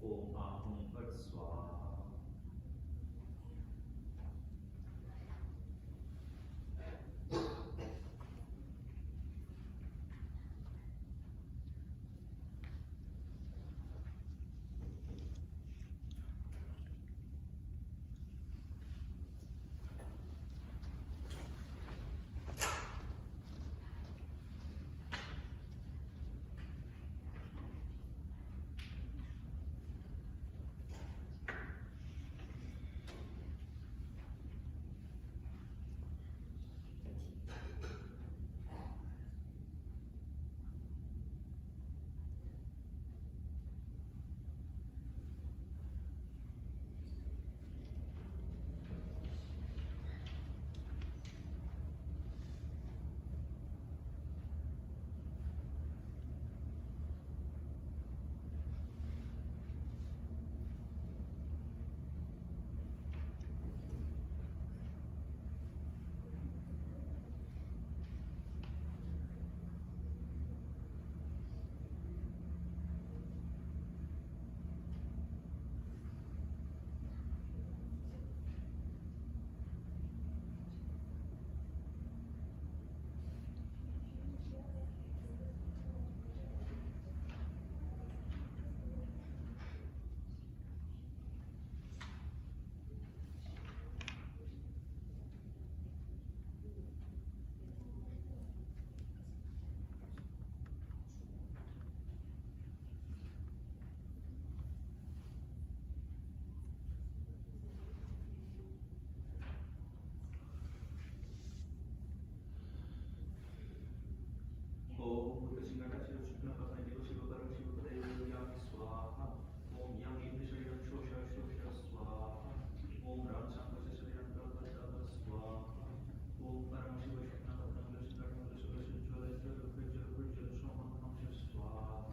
Om Ahum Vat Swaha. Om Buddha Shivana Pasanjiko Shivaratri Shivaratri Swaha. Om Yang Indra Shosha Shosha Swaha. Om Ram Sankasa Shriyan Prabhata Swaha. Om Param Shiva Shakna Patanga Shikara Shura Shujala Shura Pujala Pujala Shoman Namsha Swaha.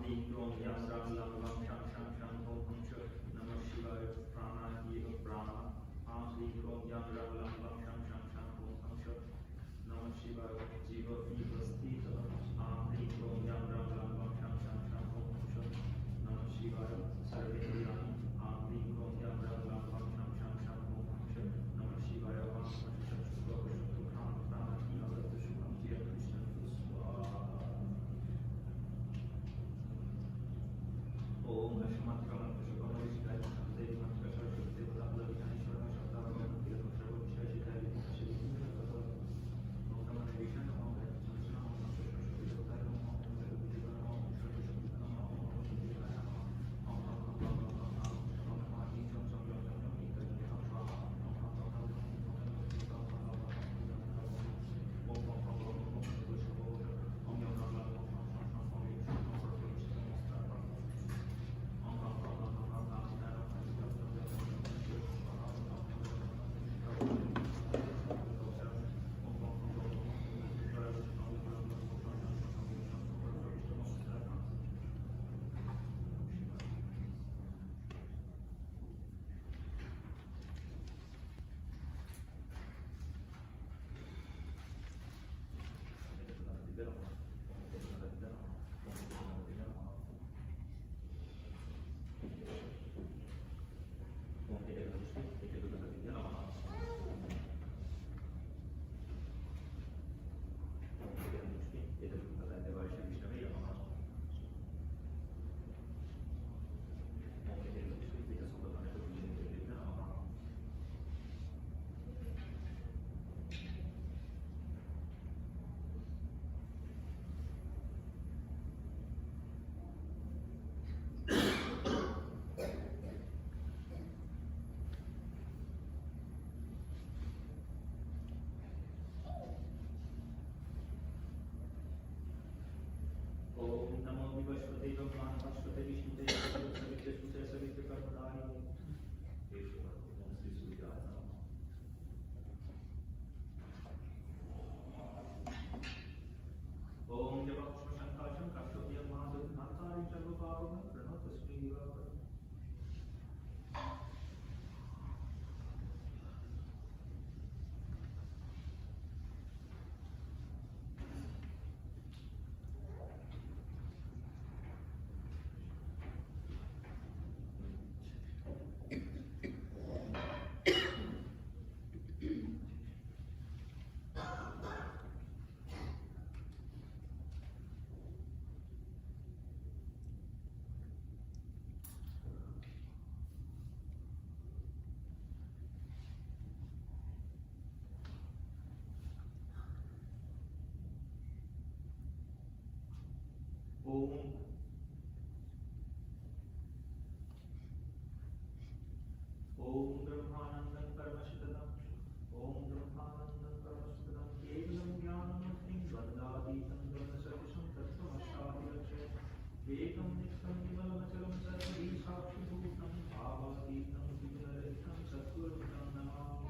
Dim Dom Yam Ram Lam Lam Sham Sham Sham Om Hum Sham Namah Shivaya Prana Yiva Prana. Dim Dom Yam Ram Lam Lam Sham Sham Sham Om Hum Sham Namah Shivaya Jiva Viva Stita. Dim Dom Yam Ram Lam Lam Sham Sham Sham Om Hum Sham Namah Shivaya Sarve Kalyani. Dim Dom Yam Ram Lam Lam Sham Sham Sham Om Hum Sham Namah Shivaya Vasma Sham Shukla Shukla Prana Prana Yiva Rata Shukam Jaya Krishna Swaha. Om Ashmat Kalam Shukam Vishkai Devi Mantra Shukti Devata Lavitani Shvara Shakta Bhagavan Kirtan Sarva Vishkai Shikai Vishkai Shikai Shikai Om Namah Vishnu Om Vishnu Om Shukti Devata Om Shukti Devata Om Shukti Devata Om Shukti Devata Om Om Om Brahmanandam Paramashitanam. Om Brahmanandam Paramashitanam. Kevalam Jnanam Dvandaditam Dvandasatisham Tattvamashadirachet. Ekam Nityam Vimalamachalam Sarvadi Sakshibhutam Bhavaditam Vimalaritam Satgurutam Namami.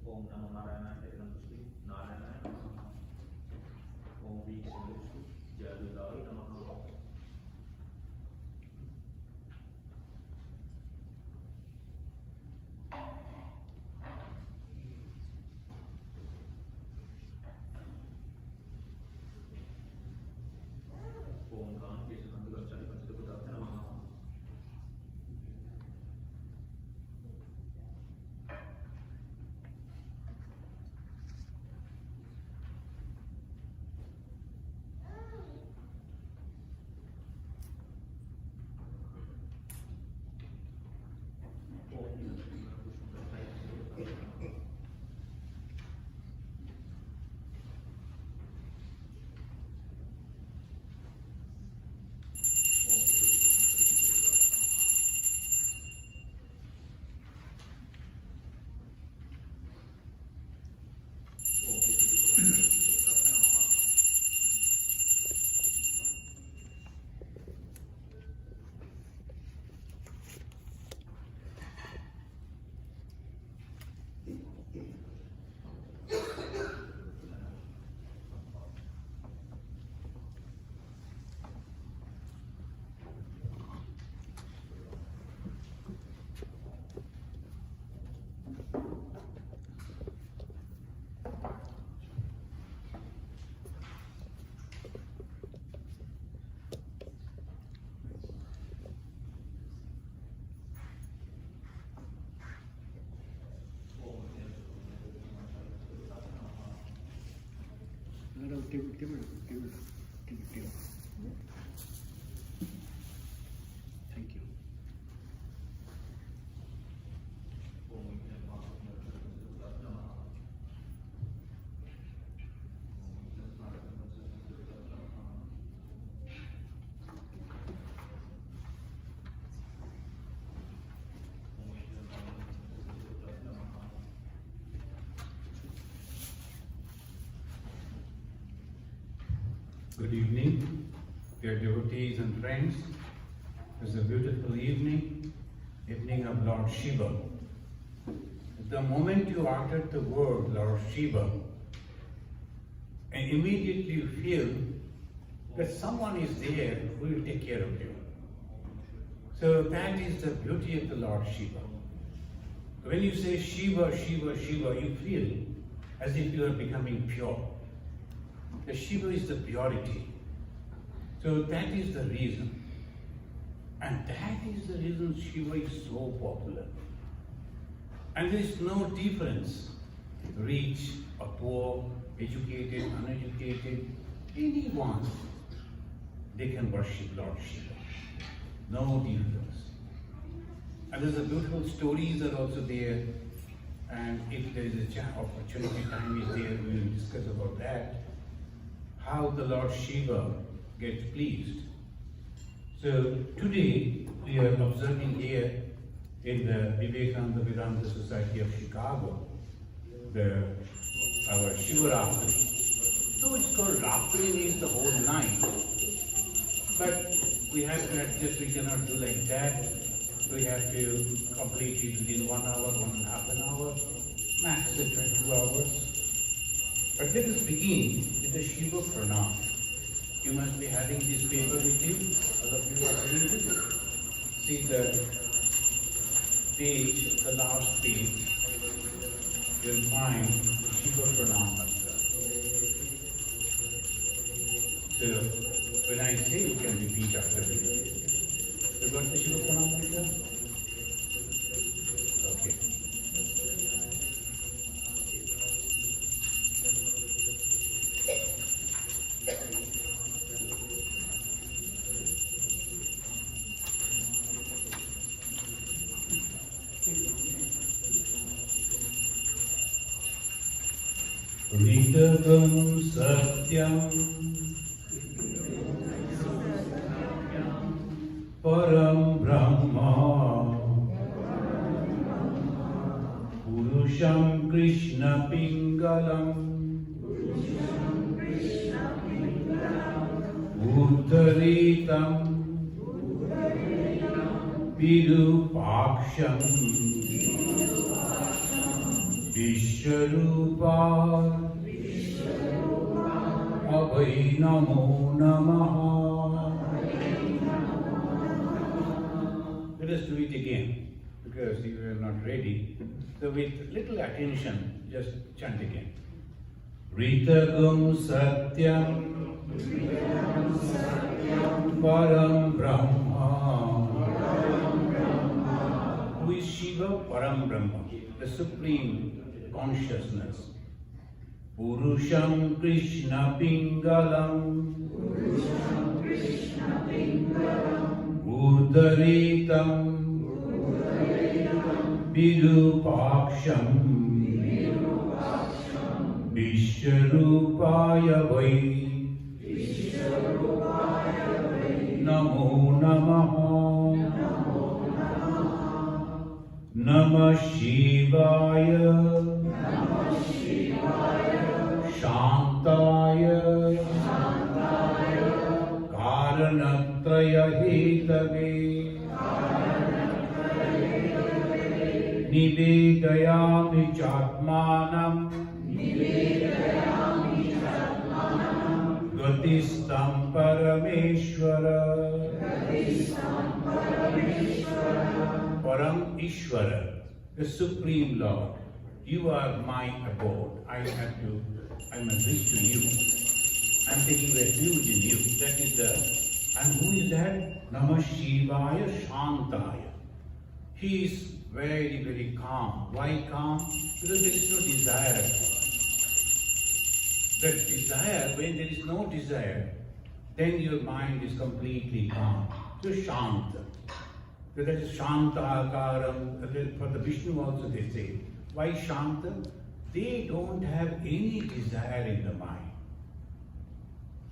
Om Namo Narayana Ekam Pusti Narayana Namaha. Om Viksamustu Jadudai Namaha. Om Gan Kesakantu Gacchati Panchadapadattha Namaha. Thank you. Good evening, dear devotees and friends. It's a beautiful evening of Lord Shiva. The moment you uttered the word Lord Shiva, and immediately you feel that someone is there who will take care of you. So that is the beauty of the Lord Shiva. When you say Shiva, Shiva, Shiva, you feel as if you are becoming pure. The Shiva is the purity. So that is the reason. And that is the reason Shiva is so popular. And there is no difference, rich or poor, educated, uneducated, anyone, they can worship Lord Shiva. No difference. And there's a beautiful stories are also there. And if there is a opportunity, time is there, we will discuss about that. How the Lord Shiva gets pleased. So today we are observing here in the Vivekananda Vedanta Society of Chicago, our Shivaratri. Though it's called Ratri means the whole night, but we have to adjust, we cannot do like that. We have to complete it within 1 hour, 1.5 an hour, max 22 hours. But let us begin with the Shiva Pranam. You must be having this paper with you. All of you are having it. See the page, the last page. You'll find the Shiva Pranam mantra. So when I say, you can repeat after me. You got the Shiva Pranam mantra? Okay. Ridagam Satyam Param Brahma Purusham Krishna Pingalam Uttaritam Virupaksham Vishwarupa Abhay Namo Namaha. Let us do it again, because you are not ready. So with little attention, just chant again. Ritagam Satyam Param Brahma. Who is Shiva? Param Brahma, the Supreme Consciousness. Purusham Krishna Pingalam Uddaritam Virupaksham Vishwarupaya Vai Namo Namaha. Namah Shivaya Shantaya Karanatraya Hetave Nivedayami Chatmanam Gatistam Parameshwara Param Ishwara, the Supreme Lord. You are my abode. I must reach to you. I'm taking refuge in you. That is the, and who is that? Namah Shivaya Shantaya. He is very, very calm. Why calm? Because there is no desire at all. The desire, when there is no desire, then your mind is completely calm. So Shanta. So that is Shanta Akaram. For the Vishnu also they say. Why Shanta? They don't have any desire in the mind.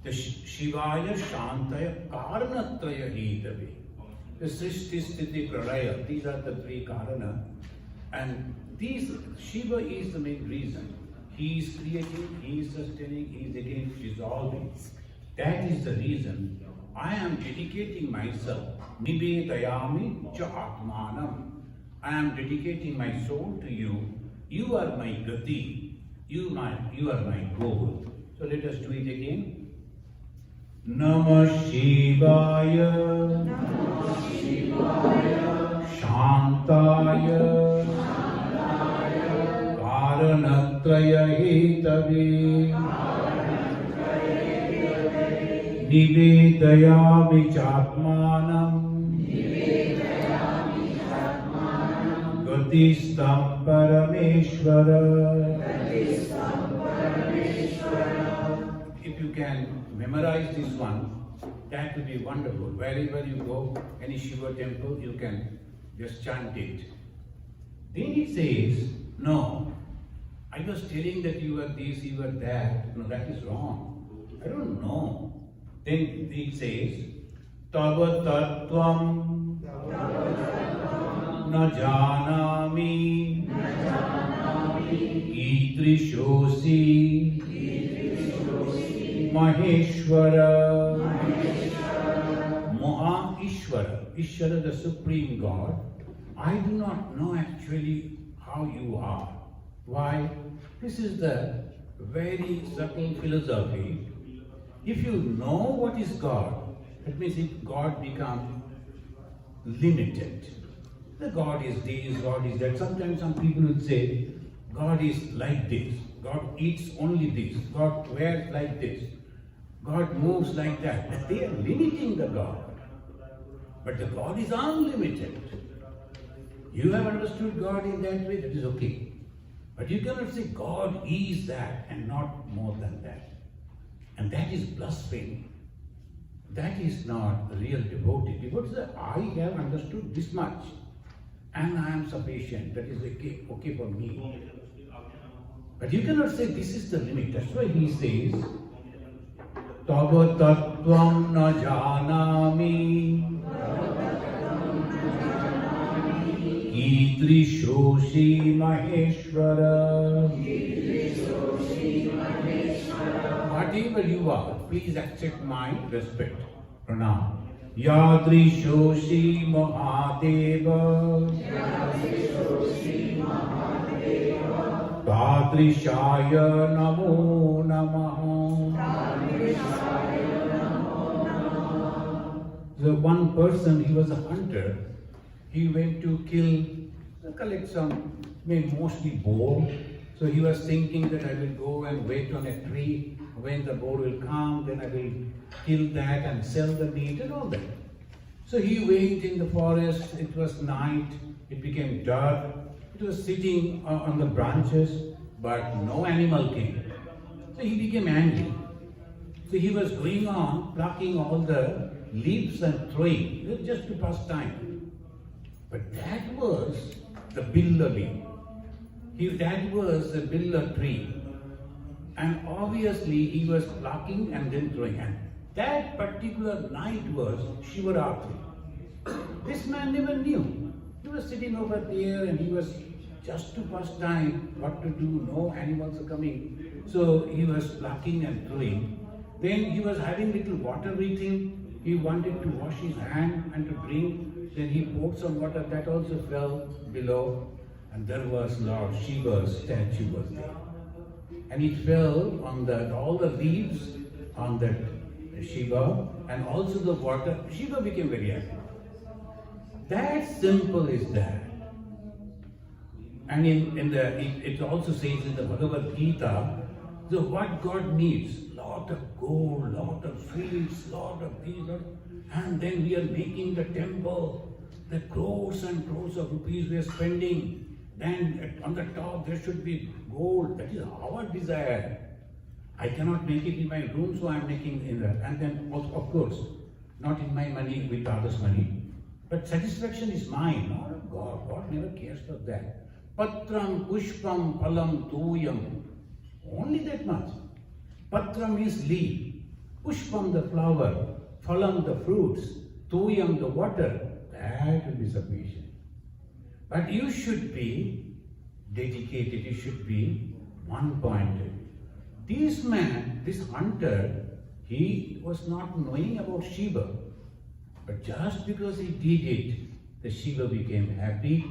The Shivaya Shantaya Karanatraya Hitave. The Srishti Sthiti Pralaya. These are the three Karana. And these, Shiva is the main reason. He is creating, he is sustaining, he is again dissolving. That is the reason I am dedicating myself. Nivedayami cha atmanam. I am dedicating my soul to you. You are my gati. You are my goal. So let us do it again. Namah Shivaya. Namah Shivaya. Shantaya. Karanatraya Hitave. Nivedayami Chatmanam. Gatistam Parameshvara. If you can memorize this one, that will be wonderful. Wherever you go, any Shiva temple, you can just chant it. Then it says, no, I was telling that you were this, you were that. No, that is wrong. I don't know. Then it says, Tava Tattvam Na Janami Idrishosi Maheshwara. Maha Ishvara. Ishvara, the Supreme God. I do not know actually how you are. Why? This is the very subtle philosophy. If you know what is God, that means if God becomes limited. The God is this, God is that. Sometimes some people would say, God is like this. God eats only this. God wears like this. God moves like that. But they are limiting the God. But the God is unlimited. You have understood God in that way, that is okay. But you cannot say God is that and not more than that. And that is blasphemy. That is not a real devotee. Devotee says, I have understood this much and I am sufficient. That is okay for me. But you cannot say this is the limit. That's why he says, Tava Tattvam na janami Idrishosi Maheshwara. Whatever you are, please accept my respect. Pranam. Yadrishosi Mahadeva. Tadrishaya Namo Namaha. So one person, he was a hunter. He went to collect some, mostly boar. So he was thinking that I will go and wait on a tree. When the boar will come, then I will kill that and sell the meat and all that. So he went in the forest. It was night. It became dark. It was sitting on the branches, but no animal came. So he became angry. So he was going on plucking all the leaves and throwing, just to pass time. But that was the billa leaf. That was the billa tree. And obviously he was plucking and then throwing. And that particular night was Shivaratri. This man never knew. He was sitting over there and he was just to pass time, what to do, no animals are coming. So he was plucking and throwing. Then he was having little water with him. He wanted to wash his hand and to drink. Then he poured some water, that also fell below. And there was Lord Shiva's statue was there. And it fell on all the leaves on that Shiva and also the water. Shiva became very happy. That simple is that. And it also says in the Bhagavad Gita, so what God needs, lot of gold, lot of fields, lot of these, and then we are making the temple, the crores and crores of rupees we are spending. Then on the top there should be gold. That is our desire. I cannot make it in my room, so I am making in that. And then, of course, not in my money, with others' money. But satisfaction is mine, not of God. God never cares for that. Patram, pushpam, phalam, tuyam. Only that much. Patra means leaf. Pushpam, the flower. Phalam, the fruits. Tuyam, the water. That will be sufficient. But you should be dedicated, you should be one-pointed. This man, this hunter, he was not knowing about Shiva. But just because he did it, the Shiva became happy,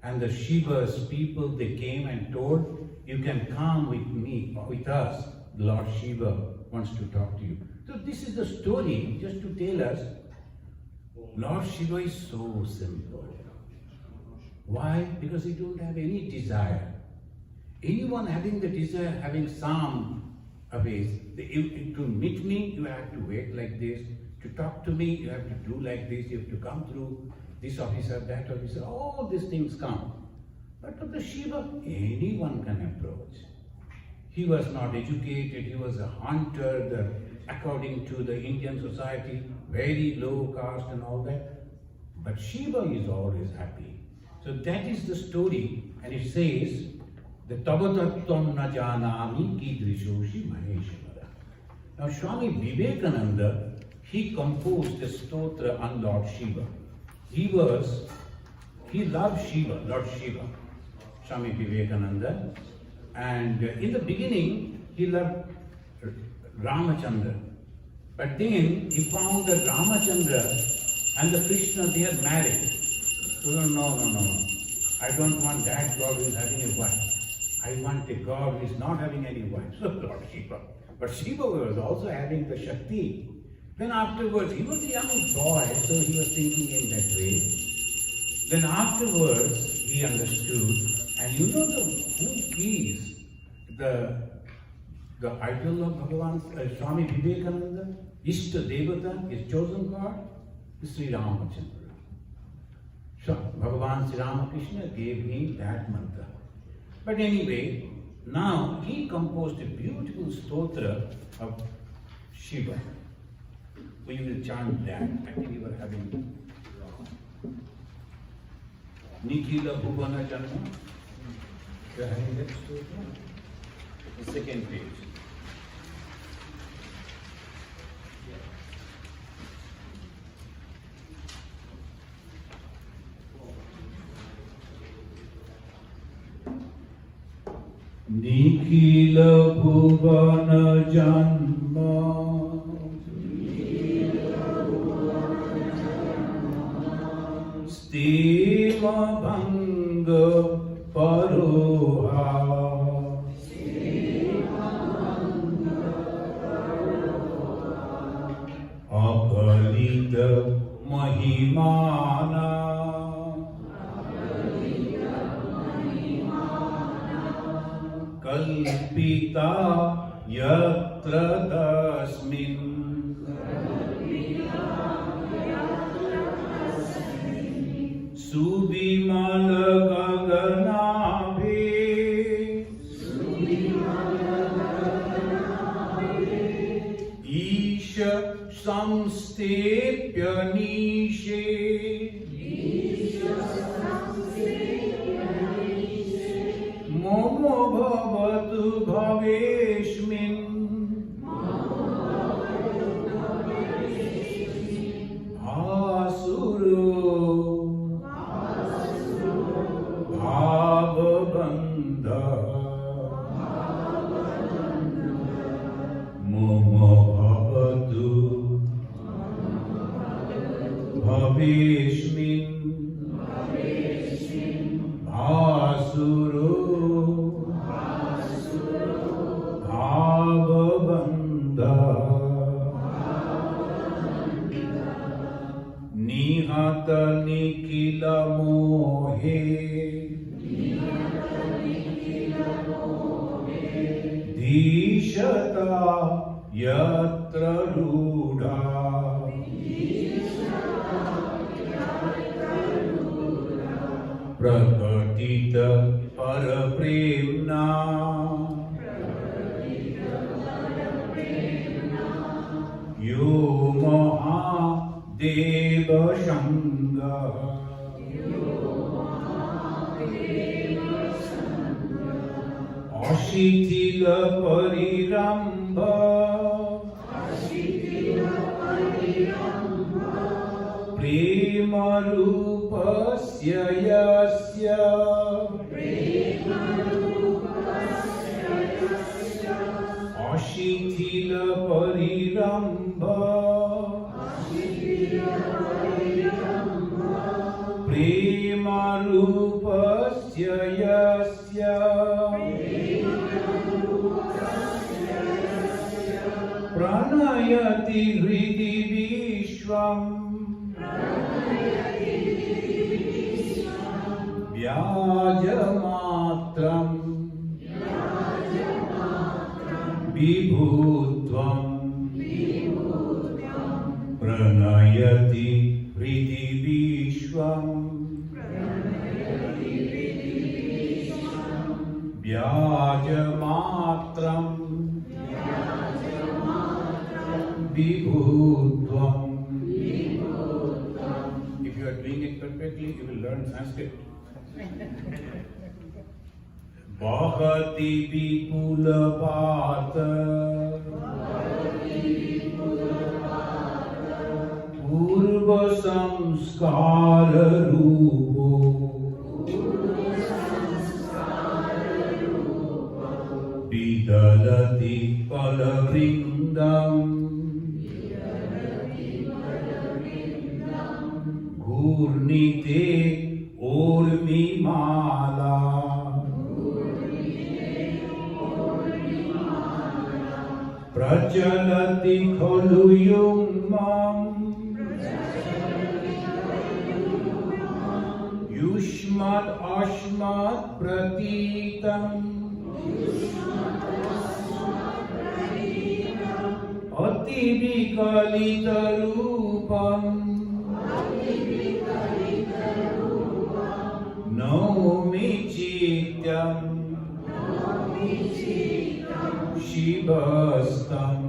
and the Shiva's people, they came and told, you can come with me, with us. The Lord Shiva wants to talk to you. So this is the story, just to tell us, Lord Shiva is so simple. Why? Because he don't have any desire. Anyone having the desire, having some of his, to meet me, you have to wait like this. To talk to me, you have to do like this. You have to come through this officer, that officer. All these things come. But to the Shiva, anyone can approach. He was not educated. He was a hunter. According to the Indian society, very low caste and all that. But Shiva is always happy. So that is the story, and it says, the Tavattatvam na janami kidrishoshi maheshwara. Now Swami Vivekananda, he composed a stotra on Lord Shiva. He loved Shiva, Lord Shiva, Swami Vivekananda. And in the beginning, he loved Ramachandra. But then he found that Ramachandra and the Krishna, they are married. So no. I don't want that God who is having a wife. I want a God who is not having any wife. So Lord Shiva. But Shiva was also having the Shakti. Then afterwards, he was a young boy, so he was thinking in that way. Then afterwards, he understood. And you know who is the idol of Bhagavan, Swami Vivekananda, Ishta Devata, his chosen God, is Sri Ramachandra. So Bhagavan Sri Ramakrishna gave him that mantra. But anyway, now he composed a beautiful stotra of Shiva. We will chant that. I think we were having Nikhila Bhuvana Janma. You are having that stotra? The second page. Nikhila Bhuvana Janma Steva Bhanga Paroha Apalita Mahimana Kalpita Yatra Tasmin Subimala Gaganabhi Isha Samstepya Nishe Momo Bhavatu Bhaveshmin Asuru Bhavabandha Momo Bhavatu Bhaveshmin Asuru Nihata Nikhila Mohe Dishata Yatra Rudha Prakatita Parapremna Ashitila parirambha prema rupasya yasya Ashitila parirambha prema rupasya yasya pranayati hridi vishvam vyajamatram vibhutvam pranayati hridi vishvam vyajamatram vibhutvam. If you are doing it perfectly, you will learn Sanskrit. Bhagati vipula pata purva samskara rupo vidalati palavrindam gurnite urmi mala prachalati kholu yumam yushmat ashmat pratitam ati vikalita rupam naumi chityam Shivastam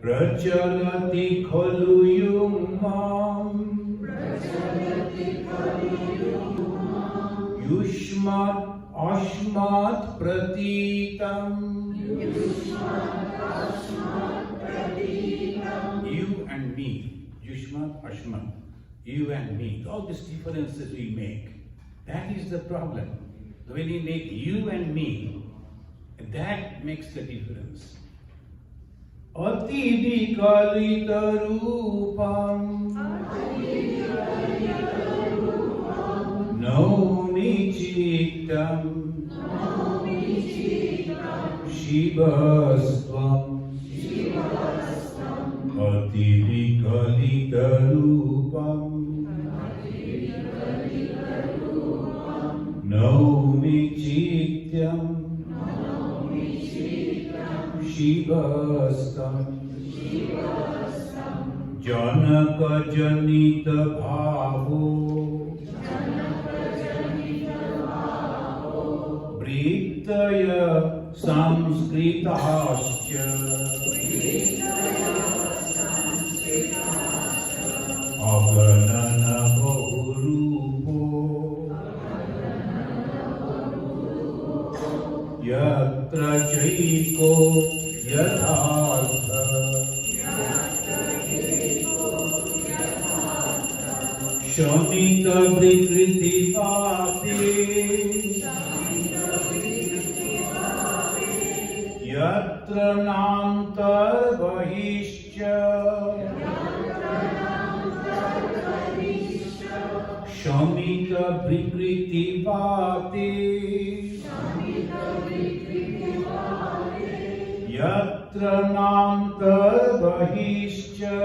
Prachalati kholu yumam Yushmat ashmat pratitam You and me, Yushmat ashmat, you and me, all these differences we make, that is the problem. When we make you and me, that makes the difference. Ati vikalita rupam naumi chittam Shivastvam Ati vikalita rupam naumi chityam Shivastam Janaka janita bhavo Britaya samskritascha Aganana bahurupo Yatra chaiko yathartha Shamita vikriti pati Yatra nantar vahishcha Shamita vikriti pati Yatra nantar vahishcha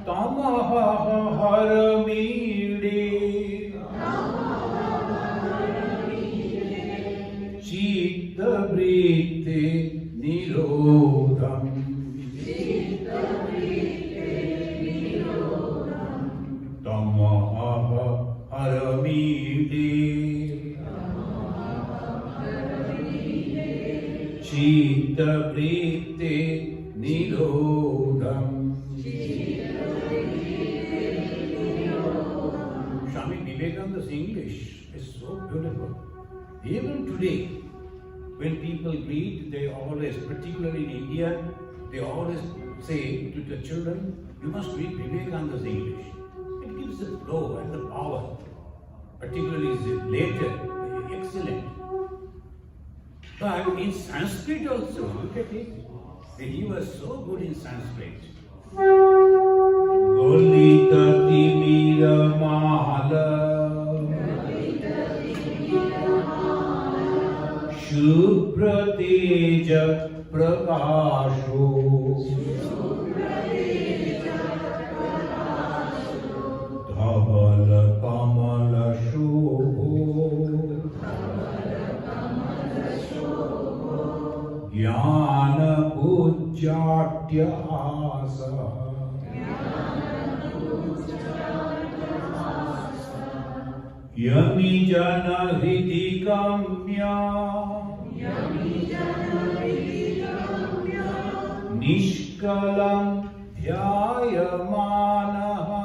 Tamaha haramide Chitta vritti nirodham Tamaha haramide Chitta vritti nirodham Swami Vivekananda's English is so beautiful. Even today, when people greet, they always, particularly in India, they always say to the children, you must read Vivekananda's English. It gives the flow and the power. Particularly later, excellent. But in Sanskrit also, look at it. He was so good in Sanskrit. Golita timira mahala Shubhra teja prakasho Dhavala kamala shobho Jnana pujyatya asa Yami jana hiti kamya Nishkalam dhyayamanaha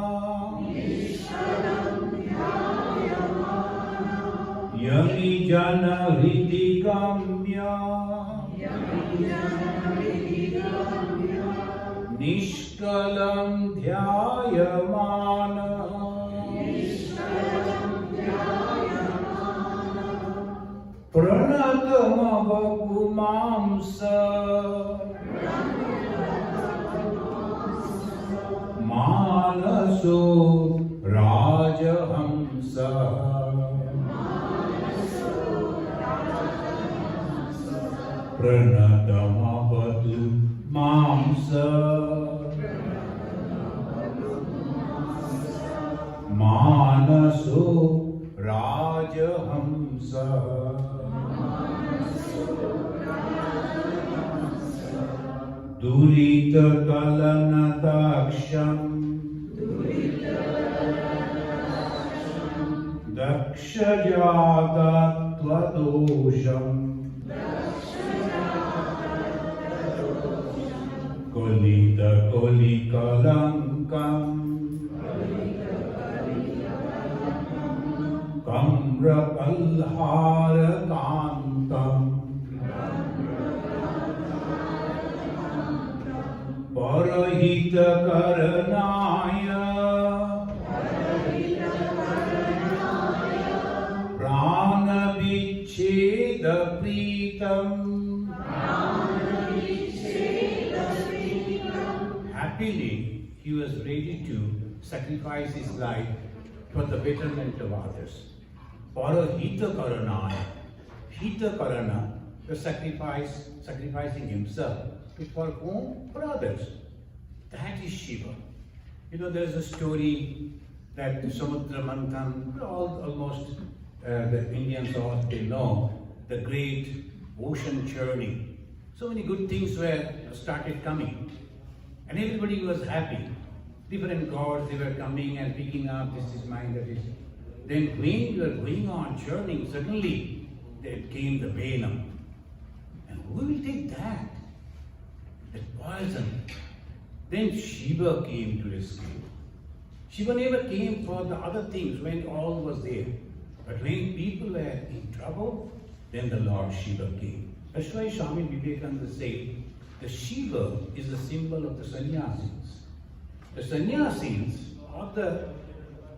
Yami jana hiti kamya Nishkalam dhyayamanaha Pranatamabakumamsa Manaso Rajahamsa Pranatamabatu Mamsa Manaso Rajahamsa Durita Kalanadaksham Dakshajatatvatosham Kolita Kolikalankam Kamra Kalharakantam Parahita Karanaya Prana Vicheda Pritam Happily, he was ready to sacrifice his life for the betterment of others. Parahita Karanaya. Hita Karana, the sacrificing himself. For whom? For others. That is Shiva. You know, there's a story that Samudra Manthan, almost the Indians all they know, the great ocean journey. So many good things were started coming. And everybody was happy. Different gods, they were coming and picking up, this is mine, that is. Then when you are going on journeying, suddenly there came the venom. And who will take that? That poison. Then Shiva came to rescue. Shiva never came for the other things when all was there. But when people were in trouble, then the Lord Shiva came. That's why Swami Vivekananda said, the Shiva is the symbol of the sannyasis. The sannyasis are the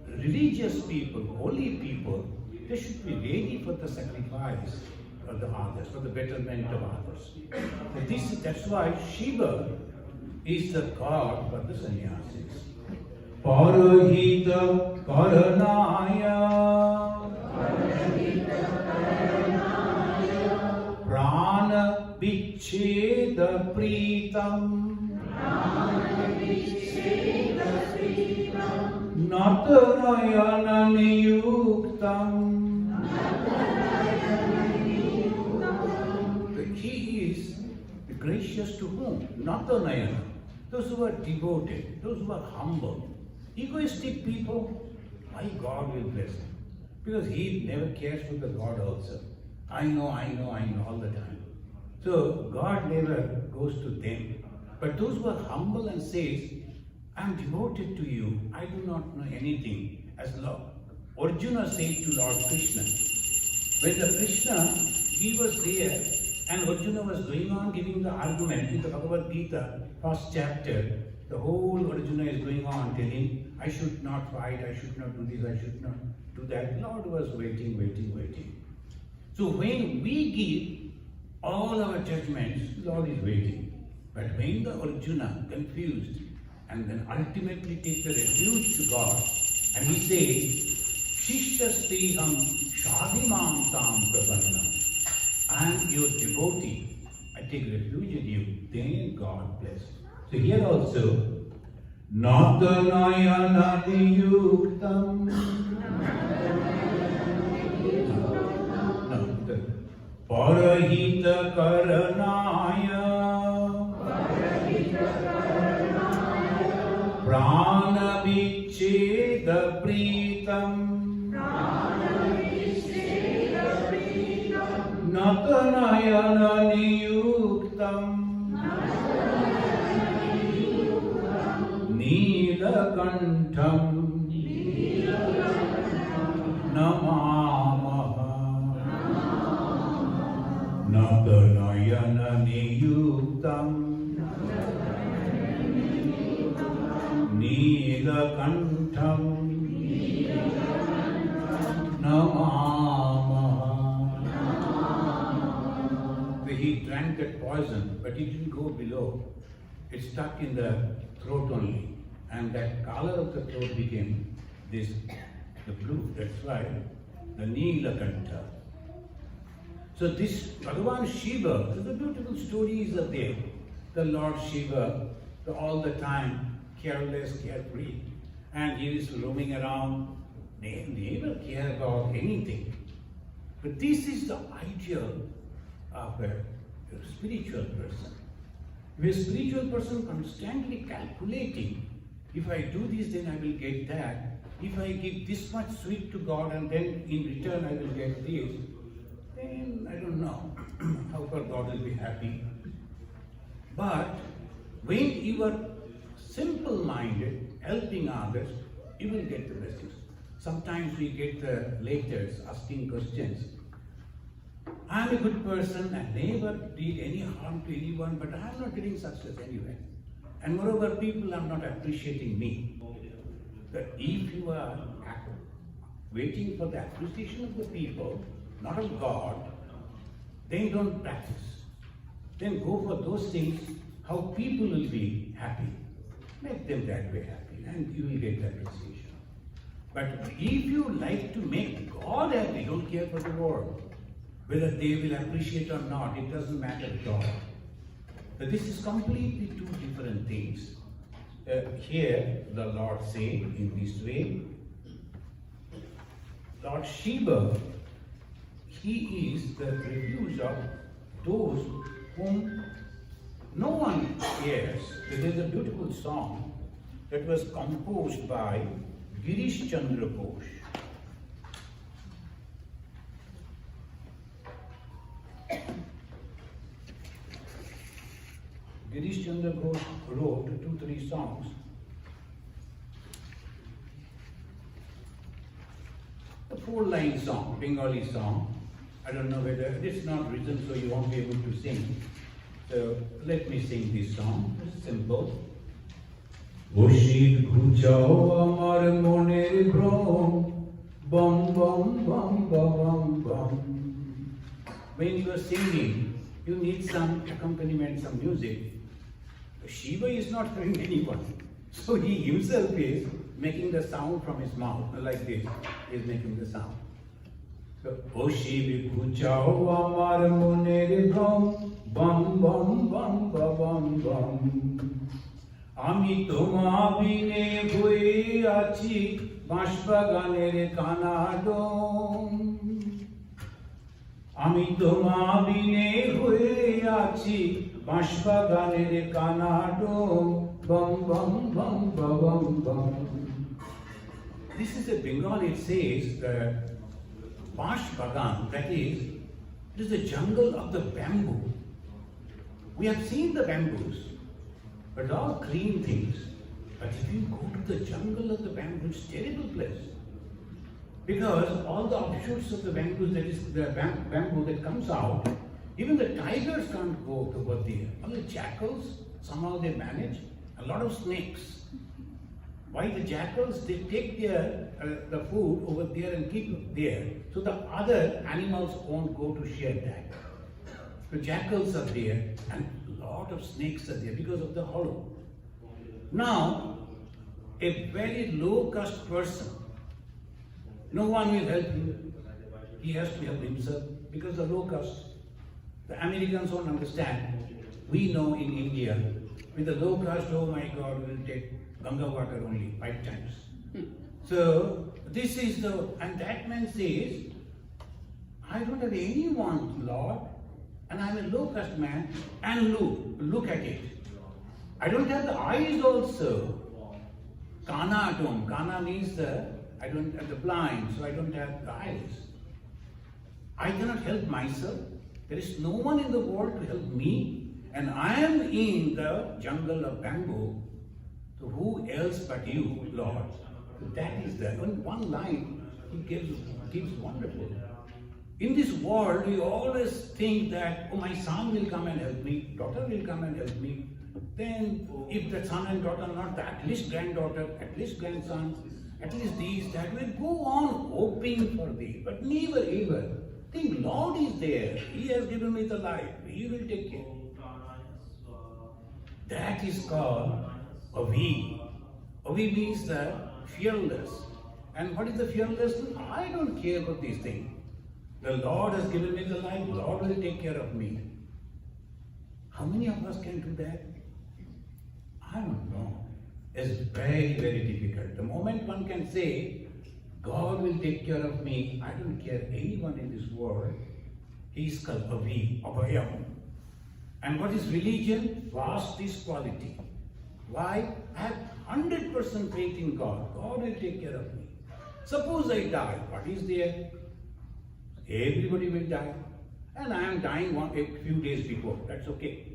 religious people, holy people. They should be ready for the sacrifice of the others, for the betterment of others. That's why Shiva is the god for the sannyasis. Parahita Karanaya Prana Vicheda Pritam Natanayana Niyuktam. He is gracious to whom? Natanayana. Those who are devoted, those who are humble. Egoistic people, my God will bless them. Because He never cares for the God also. I know all the time. So God never goes to them. But those who are humble and says, I am devoted to you, I do not know anything as long. Arjuna said to Lord Krishna, when the Krishna, he was there and Arjuna was going on giving the argument in the Bhagavad Gita, first chapter, the whole Arjuna is going on telling, I should not fight, I should not do this, I should not do that. Lord was waiting. So when we give all our judgments, Lord is waiting. But when the Arjuna confused and then ultimately takes the refuge to God, and he says, Shishyasteham shadimam tam prabannam. I am your devotee. I take refuge in you. Then God bless. So here also, Natanaya Nadiyuktam. Parahita Karanaya. Prana Vicheda Pritam. Natanayana Niyuktam Neelakantham Namamaha Natanayana Niyuktam Neelakantham Namamaha. He drank that poison, but he didn't go below. It stuck in the throat only. And that color of the throat became the blue. That's why the Neelakantha. So this Bhagavan Shiva, the beautiful stories are there. The Lord Shiva, all the time, careless, carefree. And he is roaming around. They never care about anything. But this is the ideal of a spiritual person. If a spiritual person constantly calculating, if I do this, then I will get that. If I give this much sweet to God and then in return I will get this, then I don't know how far God will be happy. But when you are simple-minded, helping others, you will get the blessings. Sometimes we get the letters asking questions. I am a good person, I never did any harm to anyone, but I am not getting success anyway. And moreover, people are not appreciating me. That if you are waiting for the appreciation of the people, not of God, then don't practice. Then go for those things, how people will be happy. Make them that way happy, and you will get the appreciation. But if you like to make God happy, don't care for the world. Whether they will appreciate or not, it doesn't matter at all. But this is completely two different things. Here, the Lord said in this way, Lord Shiva, he is the refuge of those whom no one cares. There is a beautiful song that was composed by Girish Chandra Ghosh. Girish Chandra Ghosh wrote 2-3 songs. A 4-line song, Bengali song. I don't know whether it's not written, so you won't be able to sing. So let me sing this song. It's simple. Oshid Guchao Amar Moner Brom Bum Bum Bum Bum Bum. When you are singing, you need some accompaniment, some music. Shiva is not hearing anyone. So he himself is making the sound from his mouth, like this. He is making the sound. So, O Shiva Kuchao Amar Munere Brom Bum Bum Bum Bum Bum. Ami Toma Bine Bhoi Achi Bashbaganere Kanadom. Ami Toma Bine Bhoi Achi Bashbaganere Kanadom. Bum Bum Bum Bum Bum. This is a Bengali, it says that Bashbagan, that is, it is the jungle of the bamboo. We have seen the bamboos, but all green things. But if you go to the jungle of the bamboo, it's a terrible place. Because all the offshoots of the bamboo, that is the bamboo that comes out, even the tigers can't go over there. Only jackals, somehow they manage. A lot of snakes. Why the jackals? They take their the food over there and keep it there, so the other animals won't go to share that. The jackals are there, and a lot of snakes are there because of the hollow. Now, a very low caste person, no one will help him. He has to help himself because the low caste. The Americans won't understand. We know in India, with the low caste, oh my God, we will take Ganga water only 5 times. So this is the, and that man says, I don't have anyone, Lord, and I'm a low caste man, and look at it. I don't have the eyes also. Kana atom. Kana means I don't have the blind, so I don't have the eyes. I cannot help myself. There is no one in the world to help me, and I am in the jungle of bamboo. So who else but you, Lord? So that is the one line he gives wonderful. In this world, we always think that, oh, my son will come and help me, daughter will come and help me. Then, if the son and daughter are not, at least granddaughter, at least grandson, at least these, that will go on hoping for thee, but never ever think Lord is there. He has given me the life. He will take care. That is called Avi. Avi means the fearless. And what is the fearless? I don't care about these things. The Lord has given me the life. Lord will take care of me. How many of us can do that? I don't know. It's very, very difficult. The moment one can say, God will take care of me, I don't care anyone in this world, he is called Avi, Abhayam. And what is religion? Vast quality. Why? I have 100% faith in God. God will take care of me. Suppose I die, what is there? Everybody will die. And I am dying a few days before. That's okay.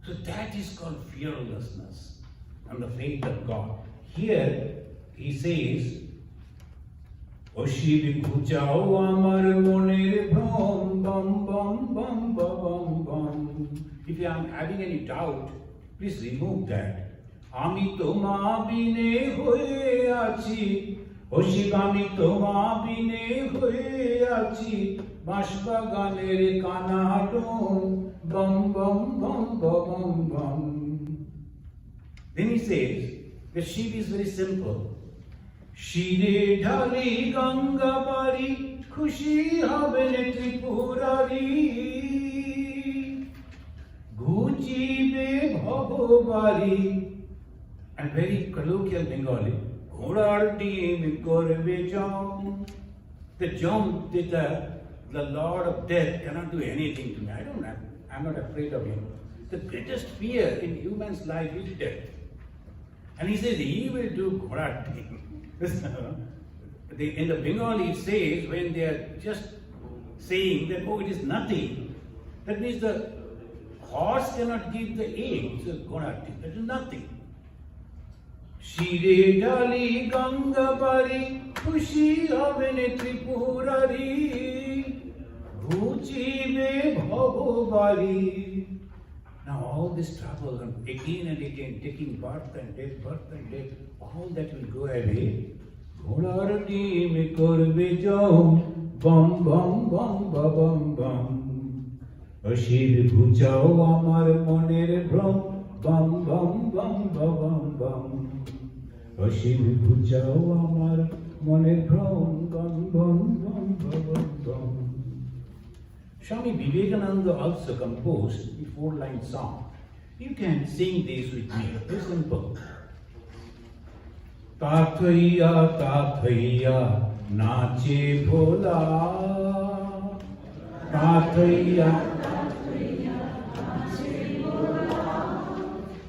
So that is called fearlessness and the faith of God. Here he says, Oshi bhuchao amar moner bham bam bam bam bam bam. If I am having any doubt, please remove that. Ami toma bine hoye achi. Oshi ami toma bine hoye achi. Bashba ganere kana haton. Bum bum bum bum bum. Then he says, the Shiv is very simple. Shire dhali ganga bari, khushi habene tripurari. Guchi be bhavo bari. And very colloquial Bengali. Ghodar team korbe jam. The jump that the Lord of Death cannot do anything to me. I'm not afraid of him. The greatest fear in human's life is death. And he says, he will do Ghodati. In the Bengali it says, when they are just saying that, oh, it is nothing, that means the horse cannot give the aid. It says Ghodati. That is nothing. Shire dali ganga bari, khushi habene tripurari. Now all this trouble and again taking birth and death, all that will go away. Ghodar me korbe jao, bam bam bam bam bam. Ashir bhujao amar moner bram, bam bam bam bam bam. Ashir bhujao amar moner bram, bam bam bam bam. Swami Vivekananda also composed a 4-line song. You can sing this with me. Very simple. Tathaiya, tathaiya, nache bhola. Tathaiya,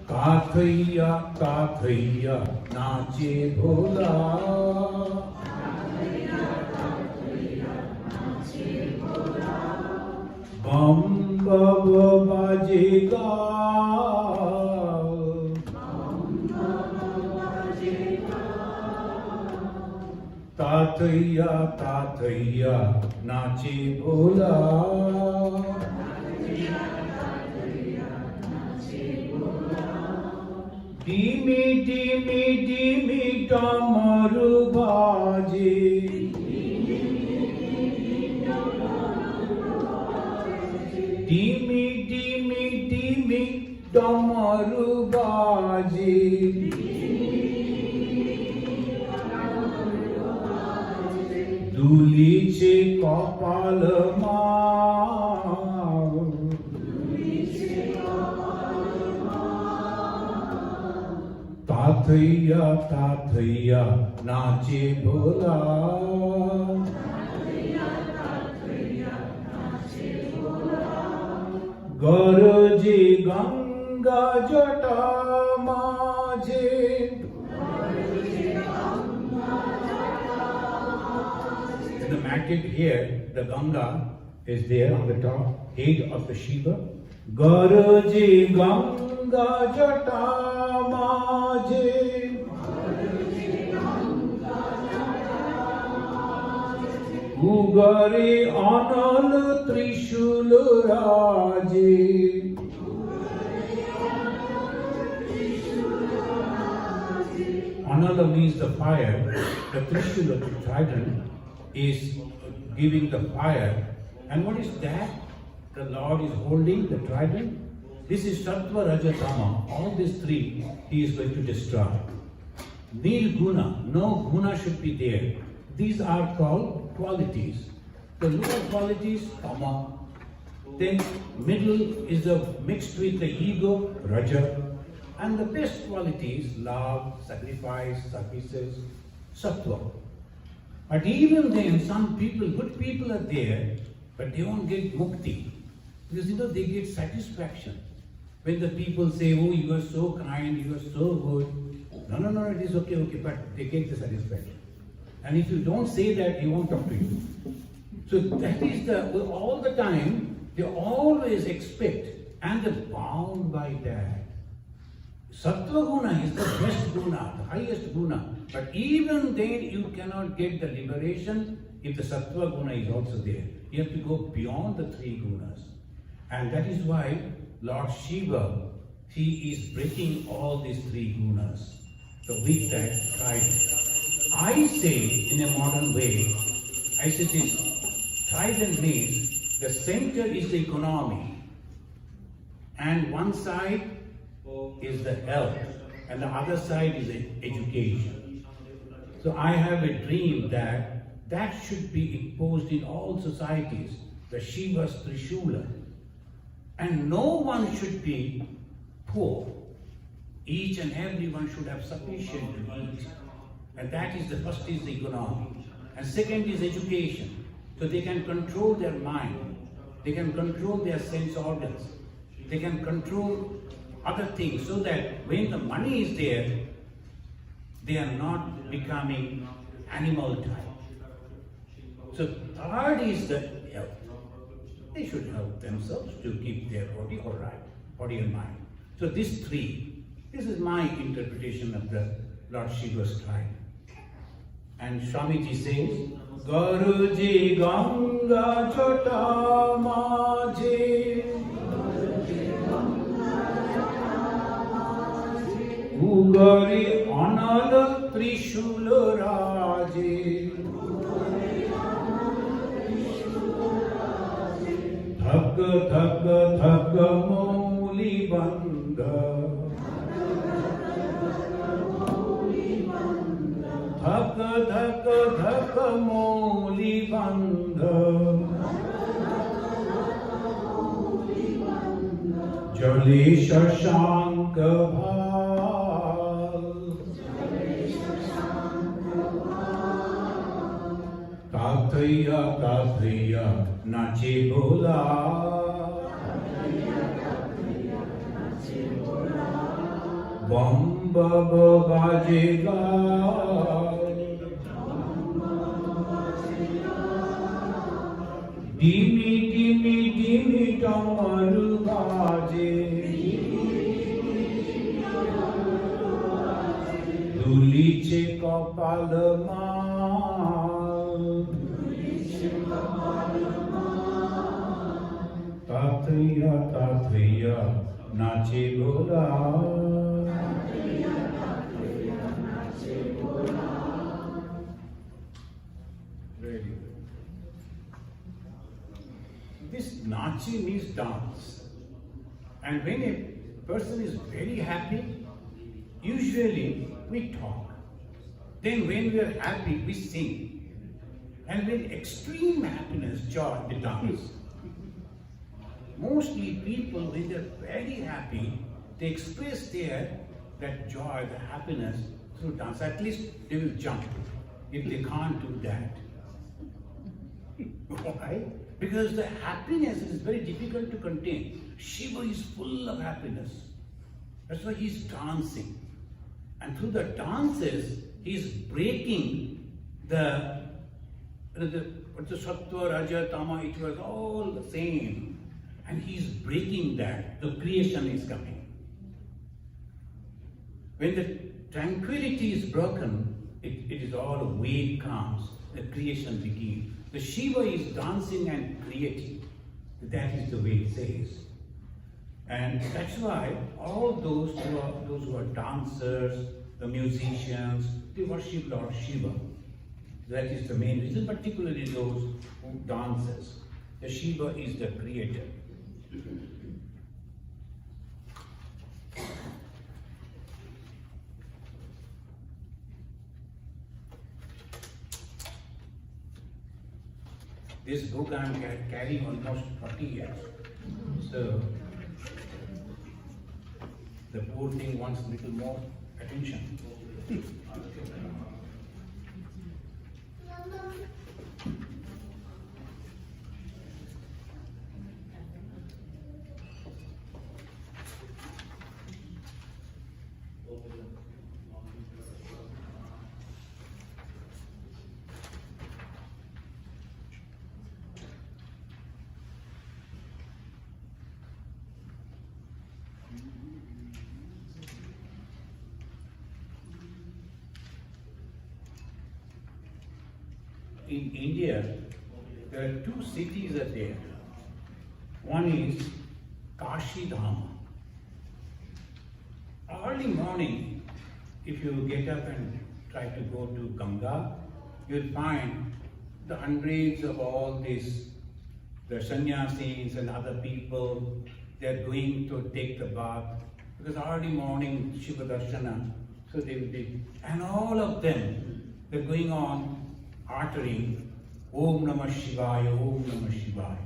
tathaiya, tathaiya, nache bhola. Bam baba bajega. তাথইয়া নাচে ভোলা। ডিমি ডিমি ডিমি ডমরু বাজে, ডিমি ডিমি ডিমি ডমরু বাজে। দুলিছে কপাল মা, তাথইয়া নাচে ভোলা। গরজে গঙ্গা জটা মাঝে, the magic here, the Ganga is there on the top, head of the Shiva. Garaji Ganga Jata Maje, Ugari Anal Trishul Raje. Anala means the fire, the Trishula, the trident, is giving the fire. And what is that? The Lord is holding the trident. This is Sattva, Raja, Tama. All these three He is going to destroy. Nil Guna, no Guna should be there. These are called qualities. The lower qualities, Tama. Then middle is the mixed with the ego, Raja. And the best qualities, love, sacrifice, services, Sattva. But even then, some people, good people are there, but they won't get mukti. Because they get satisfaction. When the people say, oh, you are so kind, you are so good. No, it is okay, but they get the satisfaction. And if you don't say that, he won't talk to you. So that is all the time, they always expect, and they're bound by that. Sattva guna is the best guna, the highest guna. But even then you cannot get the liberation if the sattva guna is also there. You have to go beyond the three gunas. And that is why Lord Shiva, He is breaking all these three gunas. So with that trident, I say in a modern way, I say this trident means the center is the economy. And one side is the health, and the other side is the education. So I have a dream that should be imposed in all societies, the Shiva's Trishula. And no one should be poor. Each and everyone should have sufficient to eat. And that is the first is the economy. And second is education. So they can control their mind. They can control their sense organs. They can control other things so that when the money is there, they are not becoming animal type. So third is the health. They should help themselves to keep their body all right, body and mind. So these three, this is my interpretation of the Lord Shiva's trident. And Swamiji says, Garuji Ganga Chota Maje, Ugari Anal Trishul Raje, Thak Thak Thak Mouli Banda, Thak Thak Thak Mouli Banda, Jali Shashank Bhal, Tathaiya Nache Bola, Bam Baba Bajega, Dimi Dimi Dimi Tamaru Baje, Duliche Kopal Ma, Tatveya Nache Bola. Very good. This Nachi means dance. And when a person is very happy, usually we talk. Then when we are happy, we sing. And when extreme happiness, joy, we dance. Mostly people, when they are very happy, they express that joy, the happiness through dance. At least they will jump if they can't do that. Why? Because the happiness is very difficult to contain. Shiva is full of happiness. That's why he's dancing. And through the dances, he's breaking the Sattva, Raja, Tama, it was all the same. And he's breaking that. The creation is coming. When the tranquility is broken, it is all wave comes, the creation begins. The Shiva is dancing and creating. That is the way it says. And that's why all those who are dancers, the musicians, they worship Lord Shiva. That is the main reason, particularly those who dances. The Shiva is the creator. This book I am carrying almost 40 years. So, the poor thing wants a little more attention. In India, there are two cities are there. One is Kashi Dham. Early morning, if you get up and try to go to Ganga, you'll find the hundreds of all these, the sannyasis and other people, they're going to take the bath. Because early morning, Shiva Darshana, so they will be, and all of them, they're going on uttering Om Namah Shivaya, Om Namah Shivaya.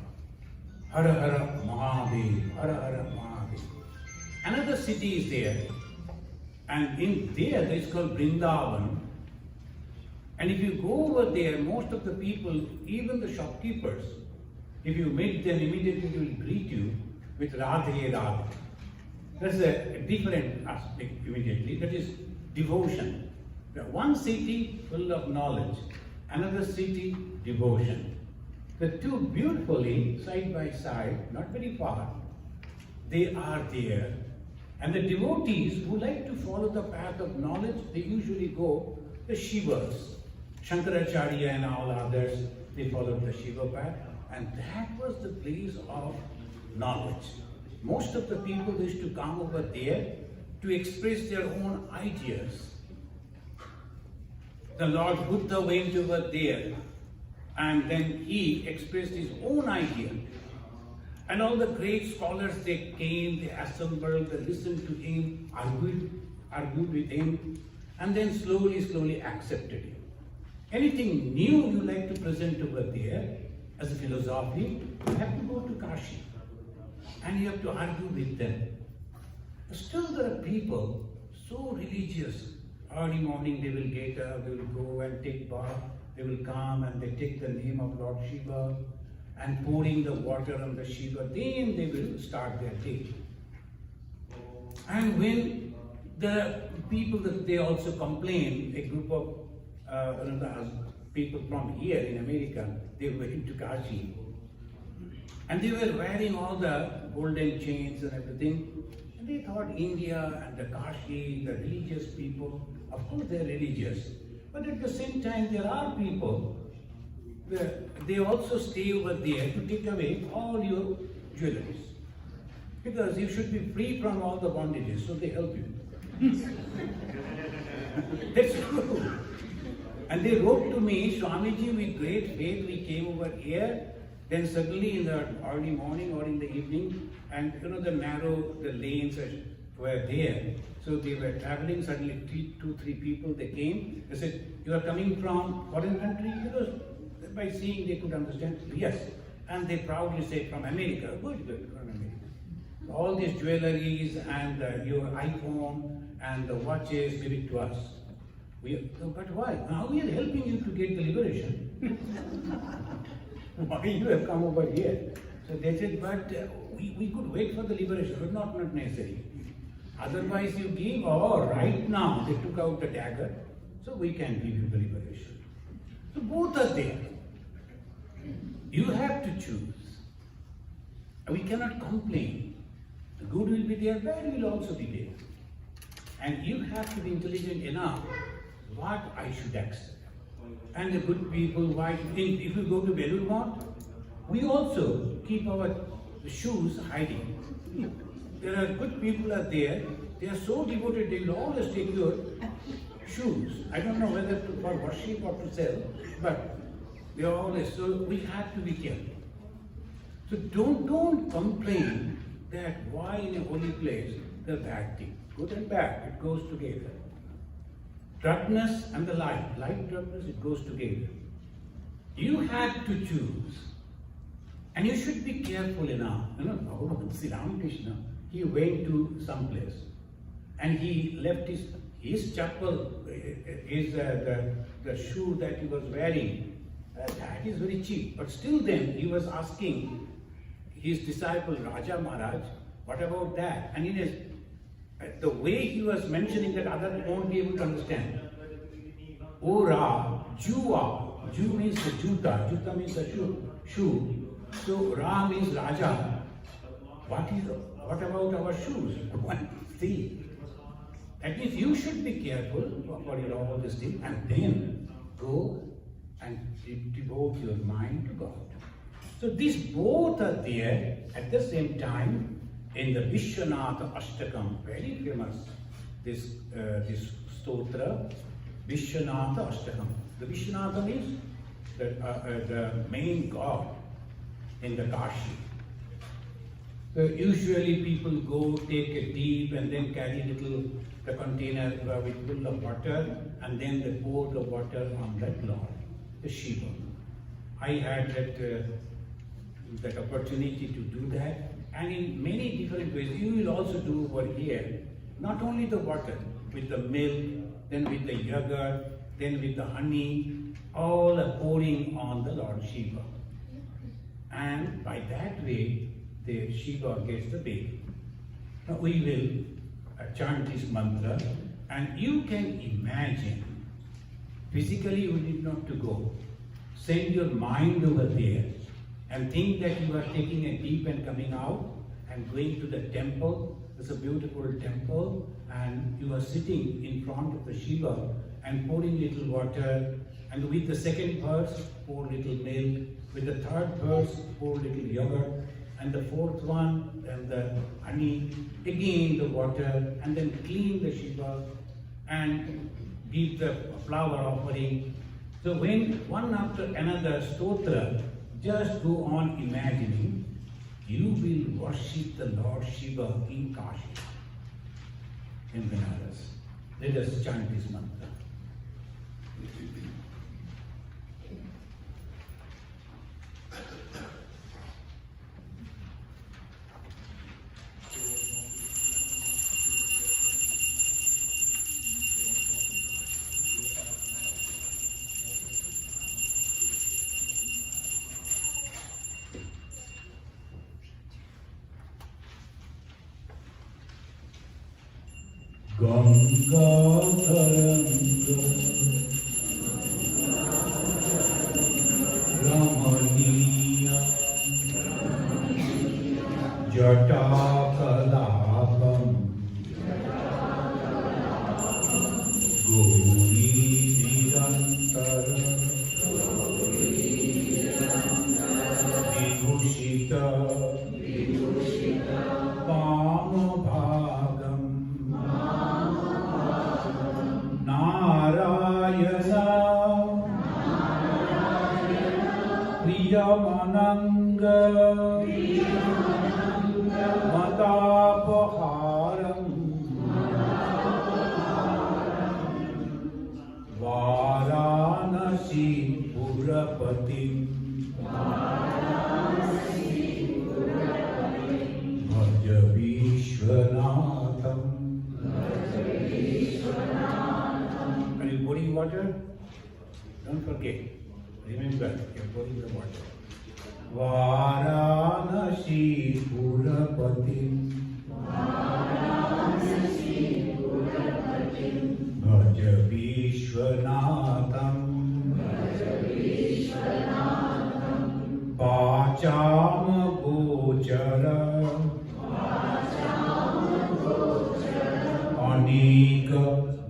Hara Hara Mahadev, Hara Hara Mahadev. Another city is there, and in there it's called Vrindavan. And if you go over there, most of the people, even the shopkeepers, if you meet them, immediately they will greet you with Radhe Radhe. That's a different aspect immediately, that is devotion. One city full of knowledge, another city, devotion. The two beautifully, side by side, not very far, they are there. And the devotees who like to follow the path of knowledge, they usually go the Shivas. Shankaracharya and all others, they followed the Shiva path. And that was the place of knowledge. Most of the people used to come over there to express their own ideas. The Lord Buddha went over there and then he expressed his own idea. And all the great scholars, they came, they assembled, they listened to him, argued with him, and then slowly accepted him. Anything new you like to present over there as a philosophy, you have to go to Kashi and you have to argue with them. Still there are people so religious. Early morning they will get up, they will go and take bath, they will come and they take the name of Lord Shiva and pouring the water on the Shiva, then they will start their day. And when the people that they also complain, a group of people from here in America, they went to Kashi. And they were wearing all the golden chains and everything. And they thought India and the Kashi, the religious people, of course they're religious. But at the same time, there are people, they also stay over there to take away all your jewelries. Because you should be free from all the bondages, so they help you. That's true. And they wrote to me, Swamiji, with great faith we came over here. Then suddenly in the early morning or in the evening, and the lanes were there. So they were traveling, suddenly 2-3 people, they came. They said, you are coming from foreign country? Because by seeing they could understand, yes. And they proudly said, from America. Good, from America. All these jewelries and your iPhone and the watches, give it to us. But why? Now we are helping you to get the liberation. Why you have come over here? So they said, but we could wait for the liberation, but not necessary. Otherwise you give, or right now they took out the dagger, so we can give you the liberation. So both are there. You have to choose. We cannot complain. The good will be there, bad will also be there. And you have to be intelligent enough what I should accept. And the good people, why? If you go to Vedanta, we also keep our shoes hiding. There are good people are there, they are so devoted, they will always take your shoes. I don't know whether for worship or to sell, but they are always, so we have to be careful. So don't complain that why in a holy place the bad thing. Good and bad, it goes together. Darkness and the light, darkness, it goes together. You have to choose. And you should be careful enough. Sri Ramakrishna, he went to some place and he left his chappal, the shoe that he was wearing, that is very cheap. But still then he was asking his disciple Raja Maharaj, what about that? And the way he was mentioning that others won't be able to understand. Ra, Jua, Ju means the juta, juta means the shoe. So Ra means Raja. What about our shoes? See, that means you should be careful for all this thing and then go and devote your mind to God. So these both are there at the same time in the Vishwanatha Ashtakam, very famous, this stotra, Vishwanatha Ashtakam. The Vishwanatha means the main god in the Kashi. So usually people go take a deep and then carry the container with full of water and then they pour the water on that Lord, the Shiva. I had that opportunity to do that. And in many different ways, you will also do over here, not only the water, with the milk, then with the yogurt, then with the honey, all are pouring on the Lord Shiva. And by that way, the Shiva gets the baby. Now we will chant this mantra, and you can imagine, physically you need not to go. Send your mind over there and think that you are taking a deep and coming out and going to the temple. It's a beautiful temple and you are sitting in front of the Shiva and pouring little water, and with the second verse pour little milk, with the third verse pour little yogurt, and the fourth one and the honey, again the water, and then clean the Shiva and give the flower offering. So when one after another stotra, just go on imagining, you will worship the Lord Shiva in Kashi, in Benares. Let us chant this mantra. Ramaniya Jatakalapam Gauri Nirantara Vibhushita Ananga Matapaharam Varanasi Purapatim Bhaja Vishwanatham. Are you pouring water? Don't forget. Remember, you're pouring the water. Varanasi Purapatim Bhaja Vishwanatham Pachama Gochara Anika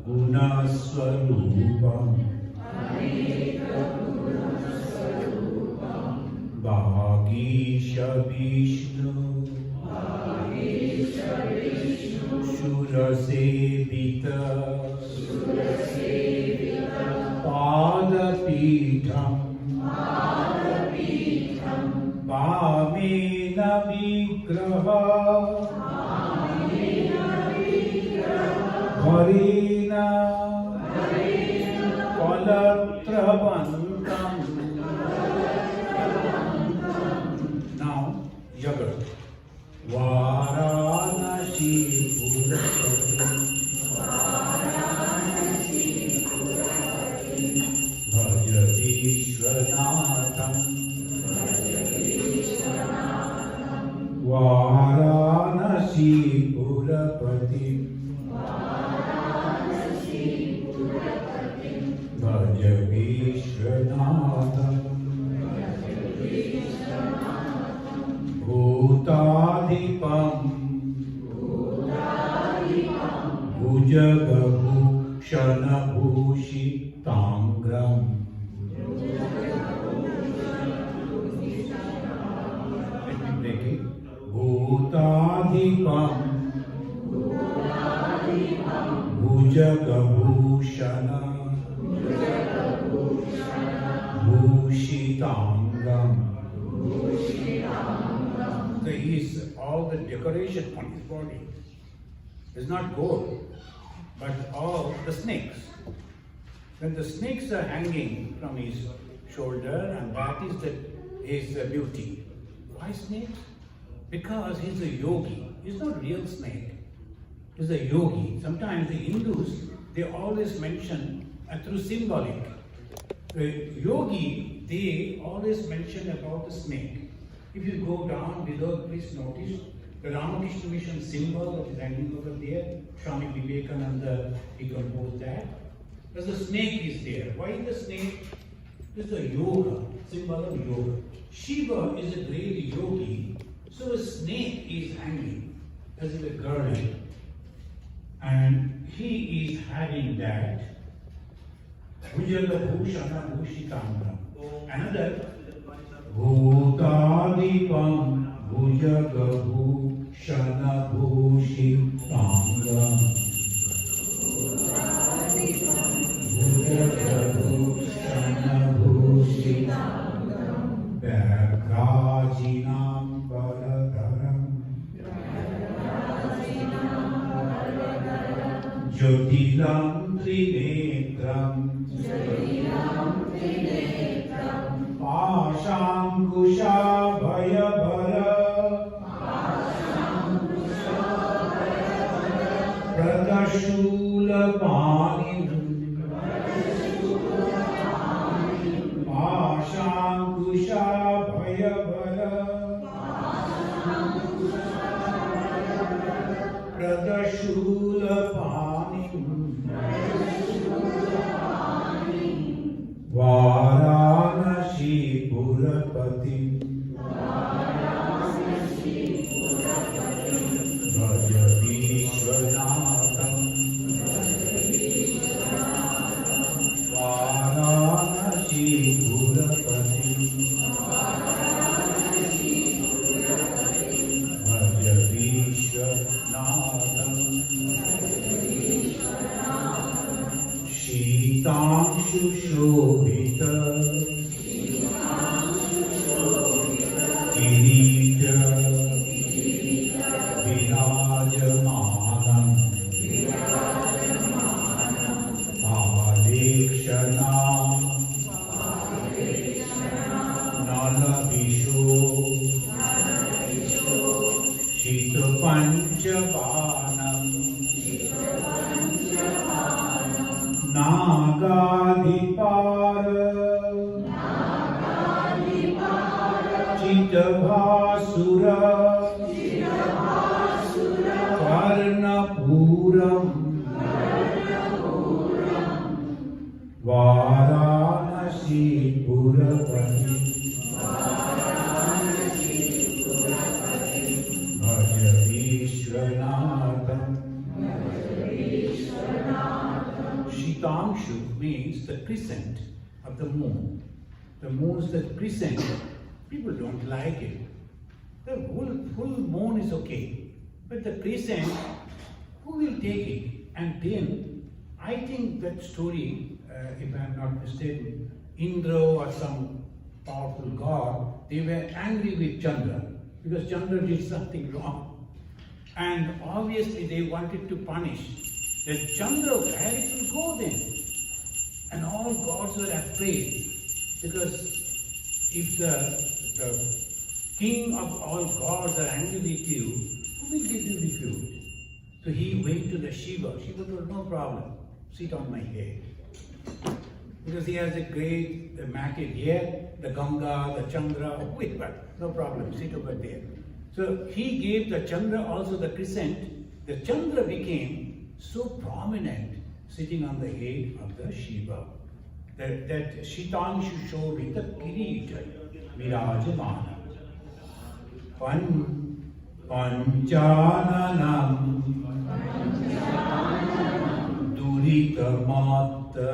Gunaswarupam Bhagisha Vishnu Shurasevita Padapitham Pamena Vigraha Harina Palatravantam. Now, Yaga. Varanasi Purapatim Bhaja Vishwanatham Varanasi Purapatim Bhaja Vishwanatham Bhutadipam Bhujagabhushanabhushitangram Let me break it. Bhutadipam Bhujagabhushana Bhushitangram. All the decoration on his body is not gold, but all the snakes. When the snakes are hanging from his shoulder, and that is his beauty. Why snakes? Because he's a yogi. He's not real snake. He's a yogi. Sometimes the Hindus, they always mention through symbolic. The yogi, they always mention about the snake. If you go down below, please notice the Ramakrishna Mission symbol that is hanging over there. Swami Vivekananda, he composed that. Because the snake is there. Why is the snake? It's a yoga, symbol of yoga. Shiva is a great yogi, so a snake is hanging as a girdle. And he is having that. Bhujagabhushana Bhushitangram. Another Bhutadipam Bhujagabhushana Bhushitangram. Bhujagabhushana Bhushitangram. Bhagrajinam Paradaram Jyotilam Trinetram Pashankusha Bhayabhara Pradashula Panim Pashankusha Bhayabhara Pradashula Panim Varanasi Purapatim Bhaja Vishwanatham Varanasi Purapatim Bhaja Vishwanatham Shitangshu Shobhita Nalavisho Shita Panchavanam Nagadipara Chitabhasura Karnapuram Varanasi Purapati Bhaja Vishwanatham. Shitangshu means the crescent of the moon. The moon is the crescent. People don't like it. The full moon is okay. But the crescent, who will take it? And then, I think that story, if I am not mistaken, Indra or some powerful god, they were angry with Chandra because Chandra did something wrong. And obviously they wanted to punish that Chandra, where it will go then? And all gods were afraid because if the king of all gods are angry with you, who will give you refuge? So he went to the Shiva. Shiva told, no problem, sit on my head. Because he has a great matted hair, the Ganga, the Chandra, whatever, no problem, sit over there. So he gave the Chandra also the crescent. The Chandra became so prominent sitting on the head of the Shiva. That Shitangshu showed with the Kirita, Virajamana. Panchananam Duritamata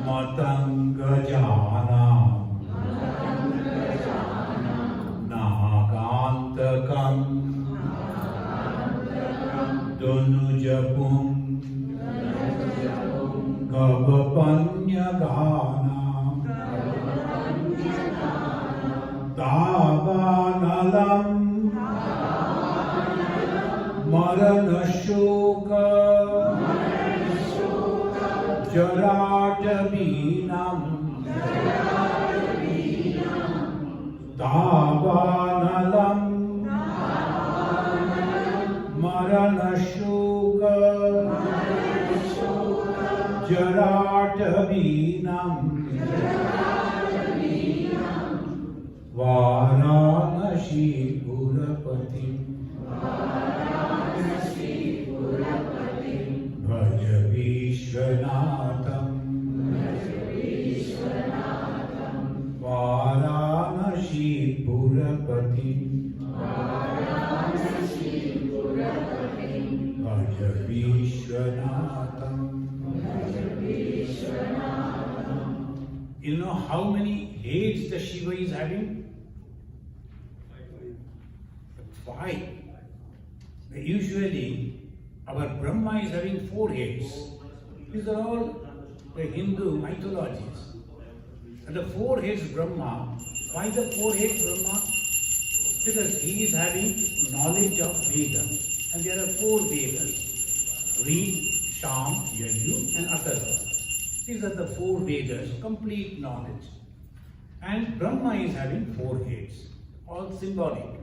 Matangajanam Nagantakam Dunujapum Gavapanyaganam Tavanalam Maranashoka Jaratavinam Tavanalam Maranashoka Jaratavinam Varanasi Purapati Bhaja Vishwanatham Varanasi Purapati Bhaja Vishwanatham. You know how many heads the Shiva is having? 5. Usually, our Brahma is having 4 heads. These are all the Hindu mythologies. And the 4 heads Brahma, why the 4 heads Brahma? Because he is having knowledge of Veda. And there are 4 Vedas. Rig, Sham, Yajur and Atharva. These are the 4 Vedas, complete knowledge. And Brahma is having 4 heads, all symbolic.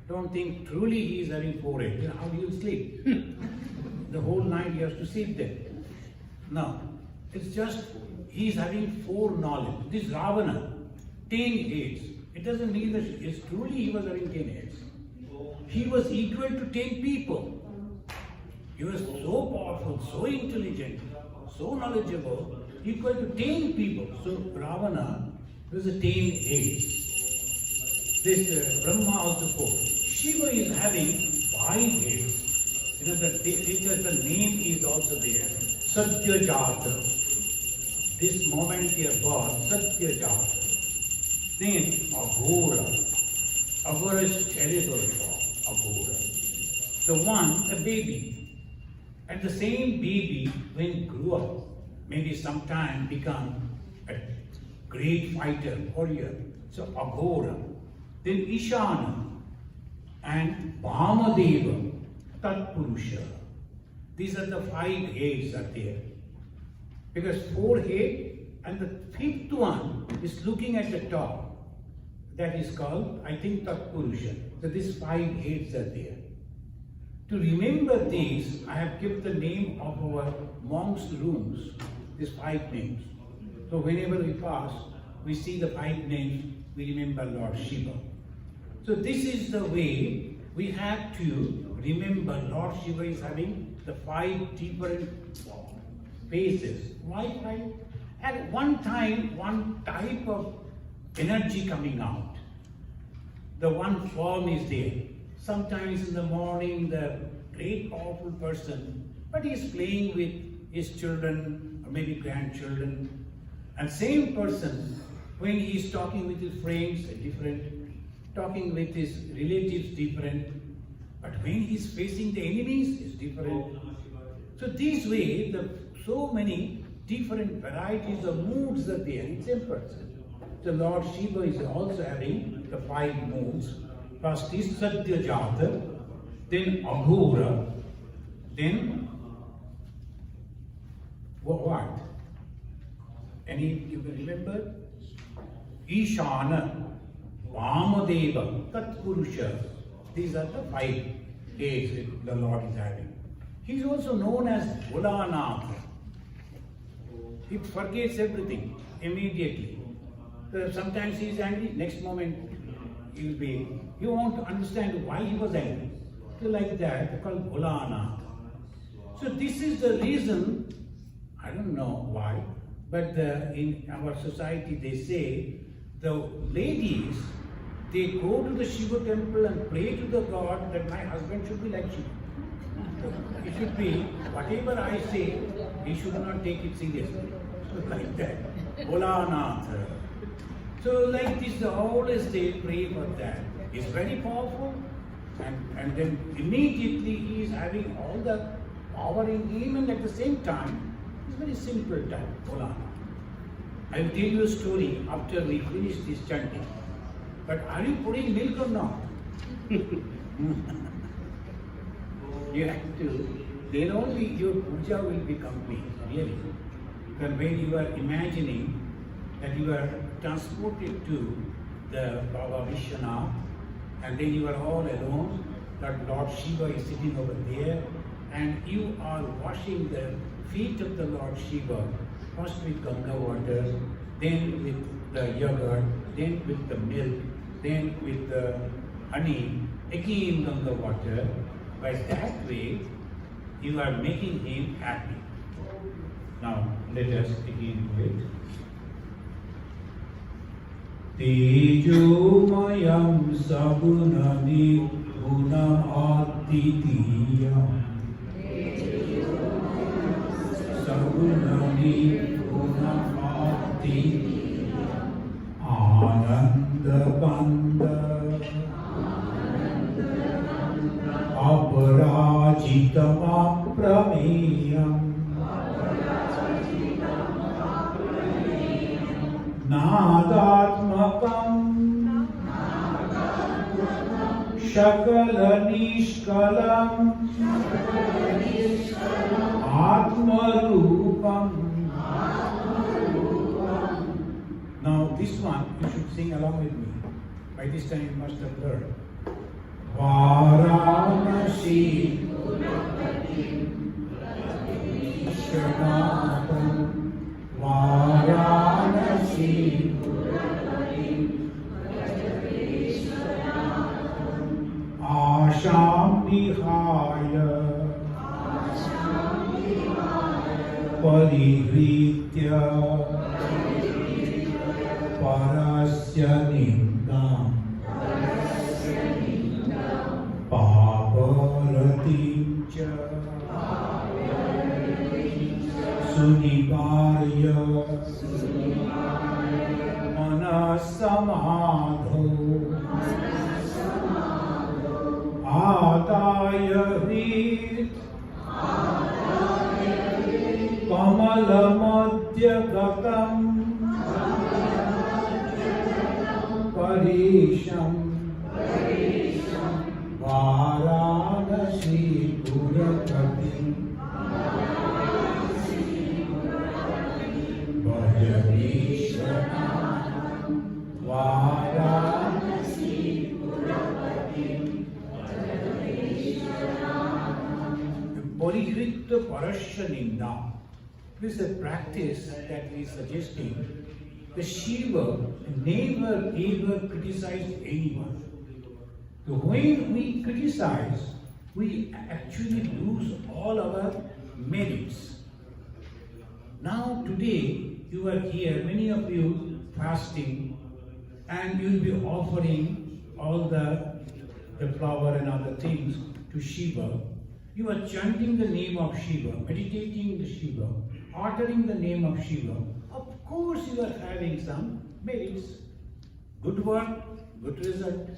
Don't think truly he is having 4 heads. How do you sleep? The whole night he has to sit there. No, it's just he is having 4 knowledge. This Ravana, 10 heads. It doesn't mean that it's truly he was having 10 heads. He was equal to 10 people. He was so powerful, so intelligent, so knowledgeable, equal to 10 people. So Ravana was a 10 heads. This Brahma also 4. Shiva is having 5 heads. You know, the name is also there. Satyajata. This moment he is born, Satyajata. Then Aghora. Aghora is terrible form, Aghora. The one, a baby. And the same baby, when grew up, maybe sometime become a great fighter, warrior. So Aghora. Then Ishana and Vamadeva, Tatpurusha. These are the 5 heads are there. Because 4 head And the fifth one is looking at the top. That is called, I think, Tatpurusha. So these 5 heads are there. To remember these, I have kept the name of our monks' rooms, these 5 names. So whenever we pass, we see the 5 names, we remember Lord Shiva. So this is the way we have to remember Lord Shiva is having the 5 different faces. Why 5? At one time, one type of energy coming out. The one form is there. Sometimes in the morning, the great powerful person, but he is playing with his children or maybe grandchildren. And same person, when he is talking with his friends, different, talking with his relatives, different. But when he is facing the enemies, it's different. So this way, so many different varieties of moods are there in same person. The Lord Shiva is also having the 5 moods. First is Satyajata, then Aghora, then what? Any you can remember? Ishana, Vamadeva, Tatpurusha. These are the 5 days the Lord is having. He is also known as Bholanath. He forgets everything immediately. Sometimes he is angry, next moment he won't understand why he was angry. So like that, they call Bholanath. So this is the reason, I don't know why, but in our society they say, the ladies, they go to the Shiva temple and pray to the God that my husband should be like Shiva. It should be, whatever I say, he should not take it seriously. So like that, Bholanath. So like this, always they pray for that. It's very powerful, and then immediately he is having all the power in him, and at the same time, it's very simple type, Bholanath. I will tell you a story after we finish this chanting. But are you putting milk or not? You have to, then only your puja will be complete, really. Because when you are imagining that you are transported to the Baba Vishwanath, and then you are all alone, that Lord Shiva is sitting over there, and you are washing the feet of the Lord Shiva, first with Ganga water, then with the yogurt, then with the milk, then with the honey, again Ganga water. By that way, you are making him happy. Now, let us again do it. Tejomayam sabunani gunam aditiyam. Sabunani gunam aditiyam. Ananda banda. Aparajitam aprameyam. Nadatmakam Shakala Nishkalam Atmarupam. Now this one you should sing along with me. By this time you must have learned. Varanasi Shanatam Varanasi Asham Vihaya Parihritya Parasya Nindam Paparatincha Sunivarya Manasamadho Adaya Hrit Kamalamadhya Gatam Parisham Varanasi Purapati Bhajani Varanasi Parihrita Parashaninda. This is a practice that we are suggesting. The Shiva never ever criticized anyone. So when we criticize, we actually lose all our merits. Now today you are here, many of you fasting, and you will be offering all the flower and other things to Shiva. You are chanting the name of Shiva, meditating the Shiva, uttering the name of Shiva. Of course you are having some merits, good work, good result.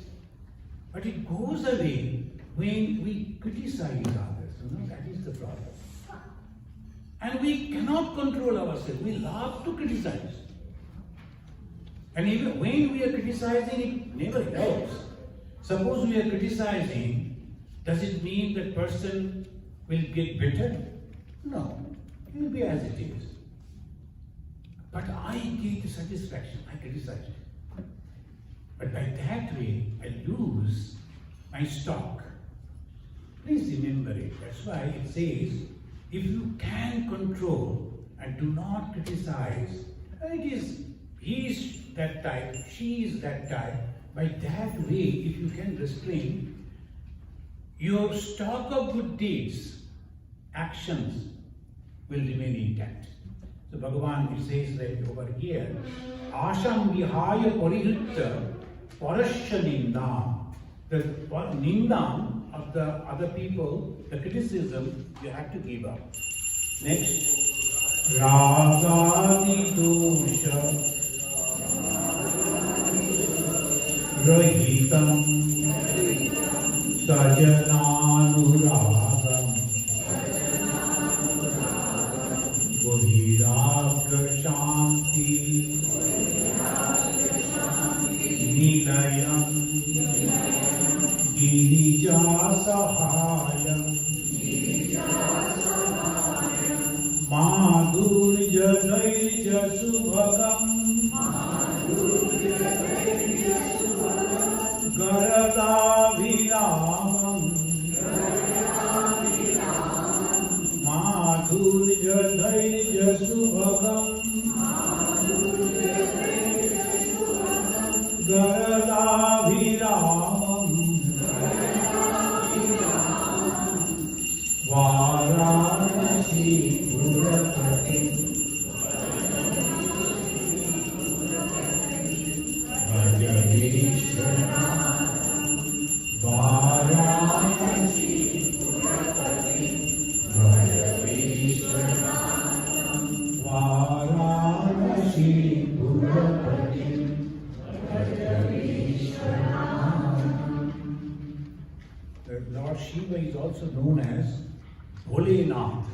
But it goes away when we criticize others. That is the problem. And we cannot control ourselves. We love to criticize. And even when we are criticizing, it never helps. Suppose we are criticizing, does it mean that person will get better? No. It will be as it is. But I get satisfaction. I criticize it. But by that way, I lose my stock. Please remember it. That's why it says, if you can control and do not criticize, it is, he is that type, she is that type. By that way, if you can restrain, your stock of good deeds, actions, will remain intact. So Bhagavan, it says right over here, Asham vihaya parihritta parashaninda. The nindam of the other people, the criticism, you have to give up. Next. Ragadi dosha rahitam sajananuragam Buddhiragra shanti nilayam Girija sahayam Madhurja daija subhagam Garada viramam Madhurja daija subhagam Garada viramam Varanasi Purapati Bhajavishwana Varanasi Purapati Bhajavishwana Varanasi Purapati Bhajavishwana. The Lord Shiva is also known as Bholenath.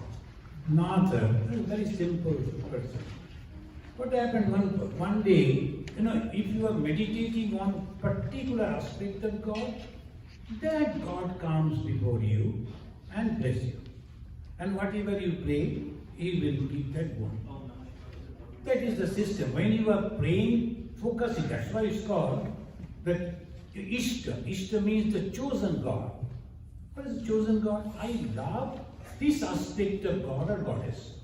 Nath, a very simple person. What happened one day, if you are meditating on particular aspect of God, that God comes before you and bless you. And whatever you pray, He will give that one. That is the system. When you are praying, focusing, that's why it's called that Ishta. Ishta means the chosen God. What is the chosen God? I love this aspect of God or goddess.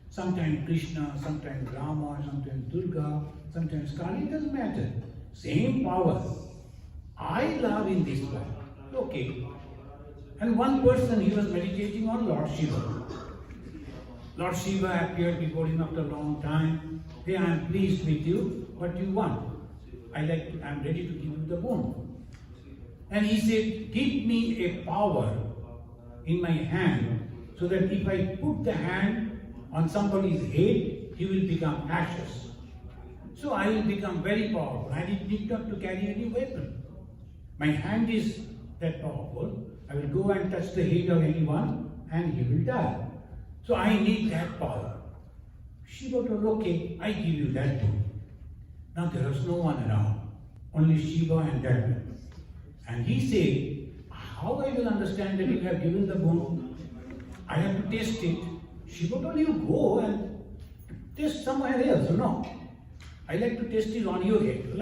Sometimes Krishna, sometimes Rama, sometimes Durga, sometimes Kali, it doesn't matter. Same power. I love in this one. Okay. And one person, he was meditating on Lord Shiva. Lord Shiva appeared before him after a long time. Hey, I am pleased with you. What do you want? I am ready to give you the bone. And he said, give me a power in my hand so that if I put the hand on somebody's head, he will become ashes. So I will become very powerful. I need not to carry any weapon. My hand is that powerful. I will go and touch the head of anyone and he will die. So I need that power. Shiva told, okay, I give you that one. Now there was no one around, only Shiva and that one. And he said, how I will understand that you have given the bone? I have to test it. Shiva told, you go and test somewhere else, no? I like to test it on your head.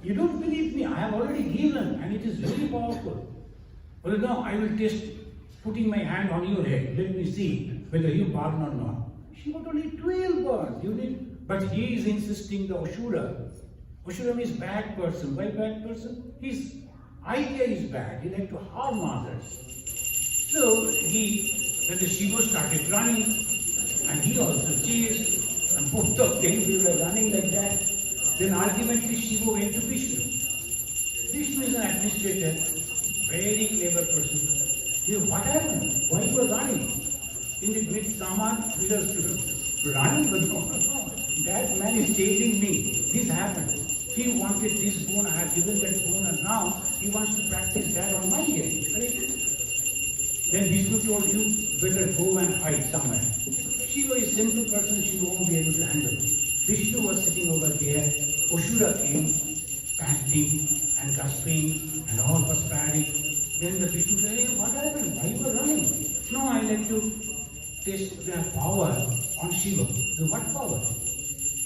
You don't believe me, I have already given and it is very powerful. Well, now I will test putting my hand on your head. Let me see whether you burn or not. She got only 12 burns. You need, but he is insisting the Ashura. Ashura means bad person. Why bad person? His idea is bad. He like to harm others. So when the Shiva started running, and he also chased, and both of them they were running like that. Then ultimately Shiva went to Vishnu. Vishnu is an administrator, very clever person. He said, what happened? Why you were running? In the great Saman, we were running, but no, that man is chasing me. This happened. He wanted this bone, I have given that bone, and now he wants to practice that on my head. Then Vishnu told you, better go and hide somewhere. Shiva is a simple person, she won't be able to handle. Vishnu was sitting over there, Ashura came, panting and gasping and all was padding. Then the Vishnu said, hey, what happened? Why you were running? No, I like to test their power on Shiva. So what power?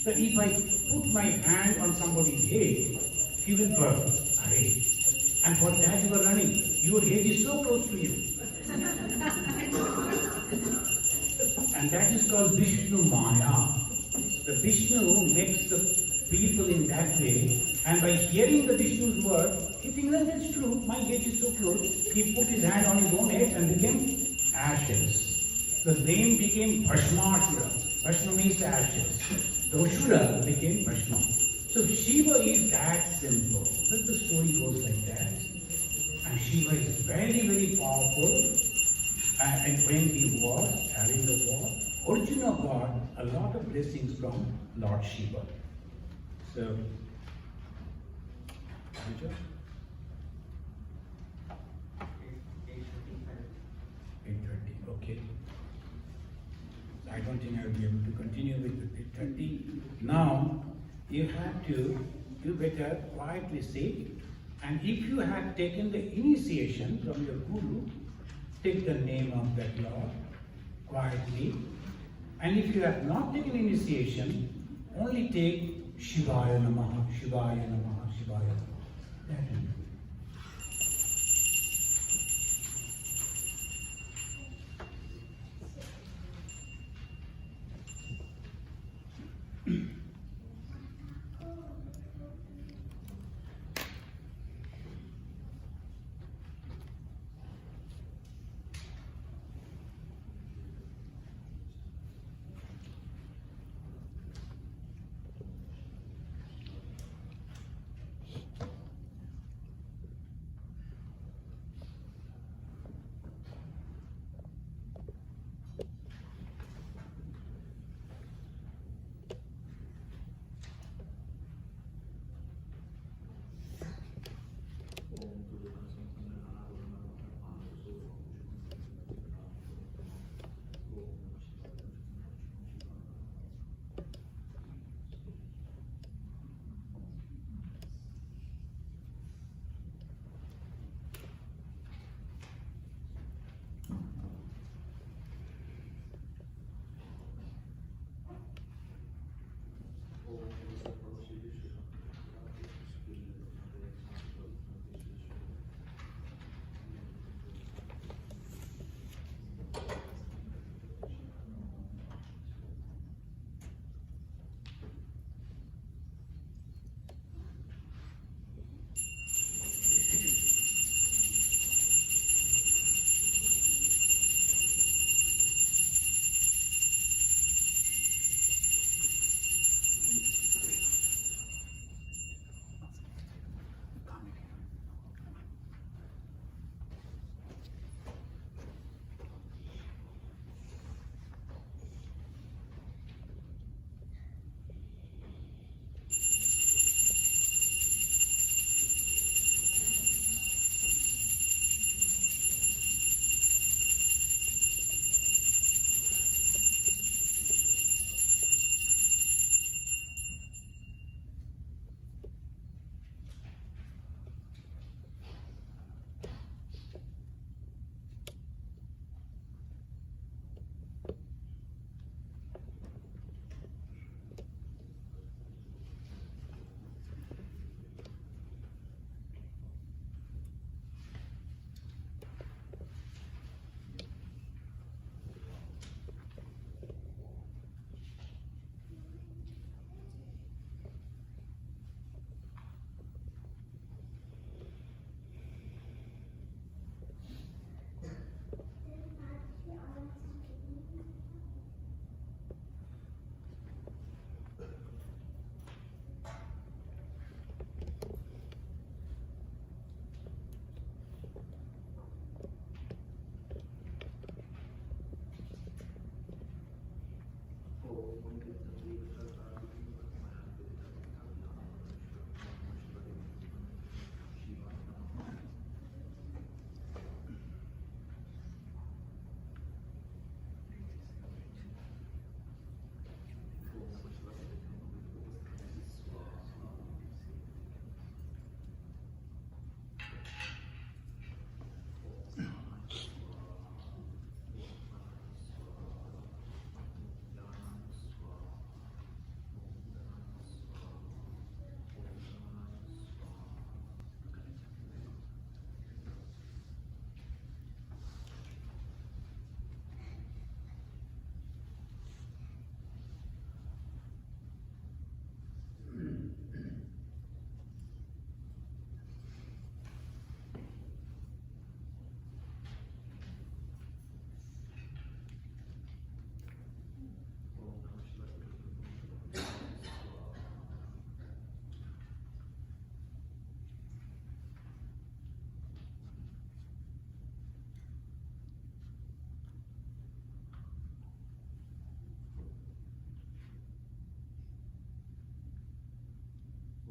That if I put my hand on somebody's head, he will burn. Array. And for that you were running. Your head is so close to you. And that is called Vishnu Maya. The Vishnu makes the people in that way, and by hearing the Vishnu's word, he thinks that it's true, my head is so close. He put his hand on his own head and became ashes. The name became Bhashmashura. Bhashma means ashes. The Ashura became Bhashma. So Shiva is that simple. But the story goes like that. And Shiva is very, very powerful. And when he was having the war, Arjuna got a lot of blessings from Lord Shiva. So, 8:30, okay. I don't think I will be able to continue with 8:30. Now, you better quietly sit. And if you have taken the initiation from your Guru, take the name of that Lord quietly. And if you have not taken initiation, only take Shivaya Namaha, Shivaya Namaha, Shivaya Namaha. That will do.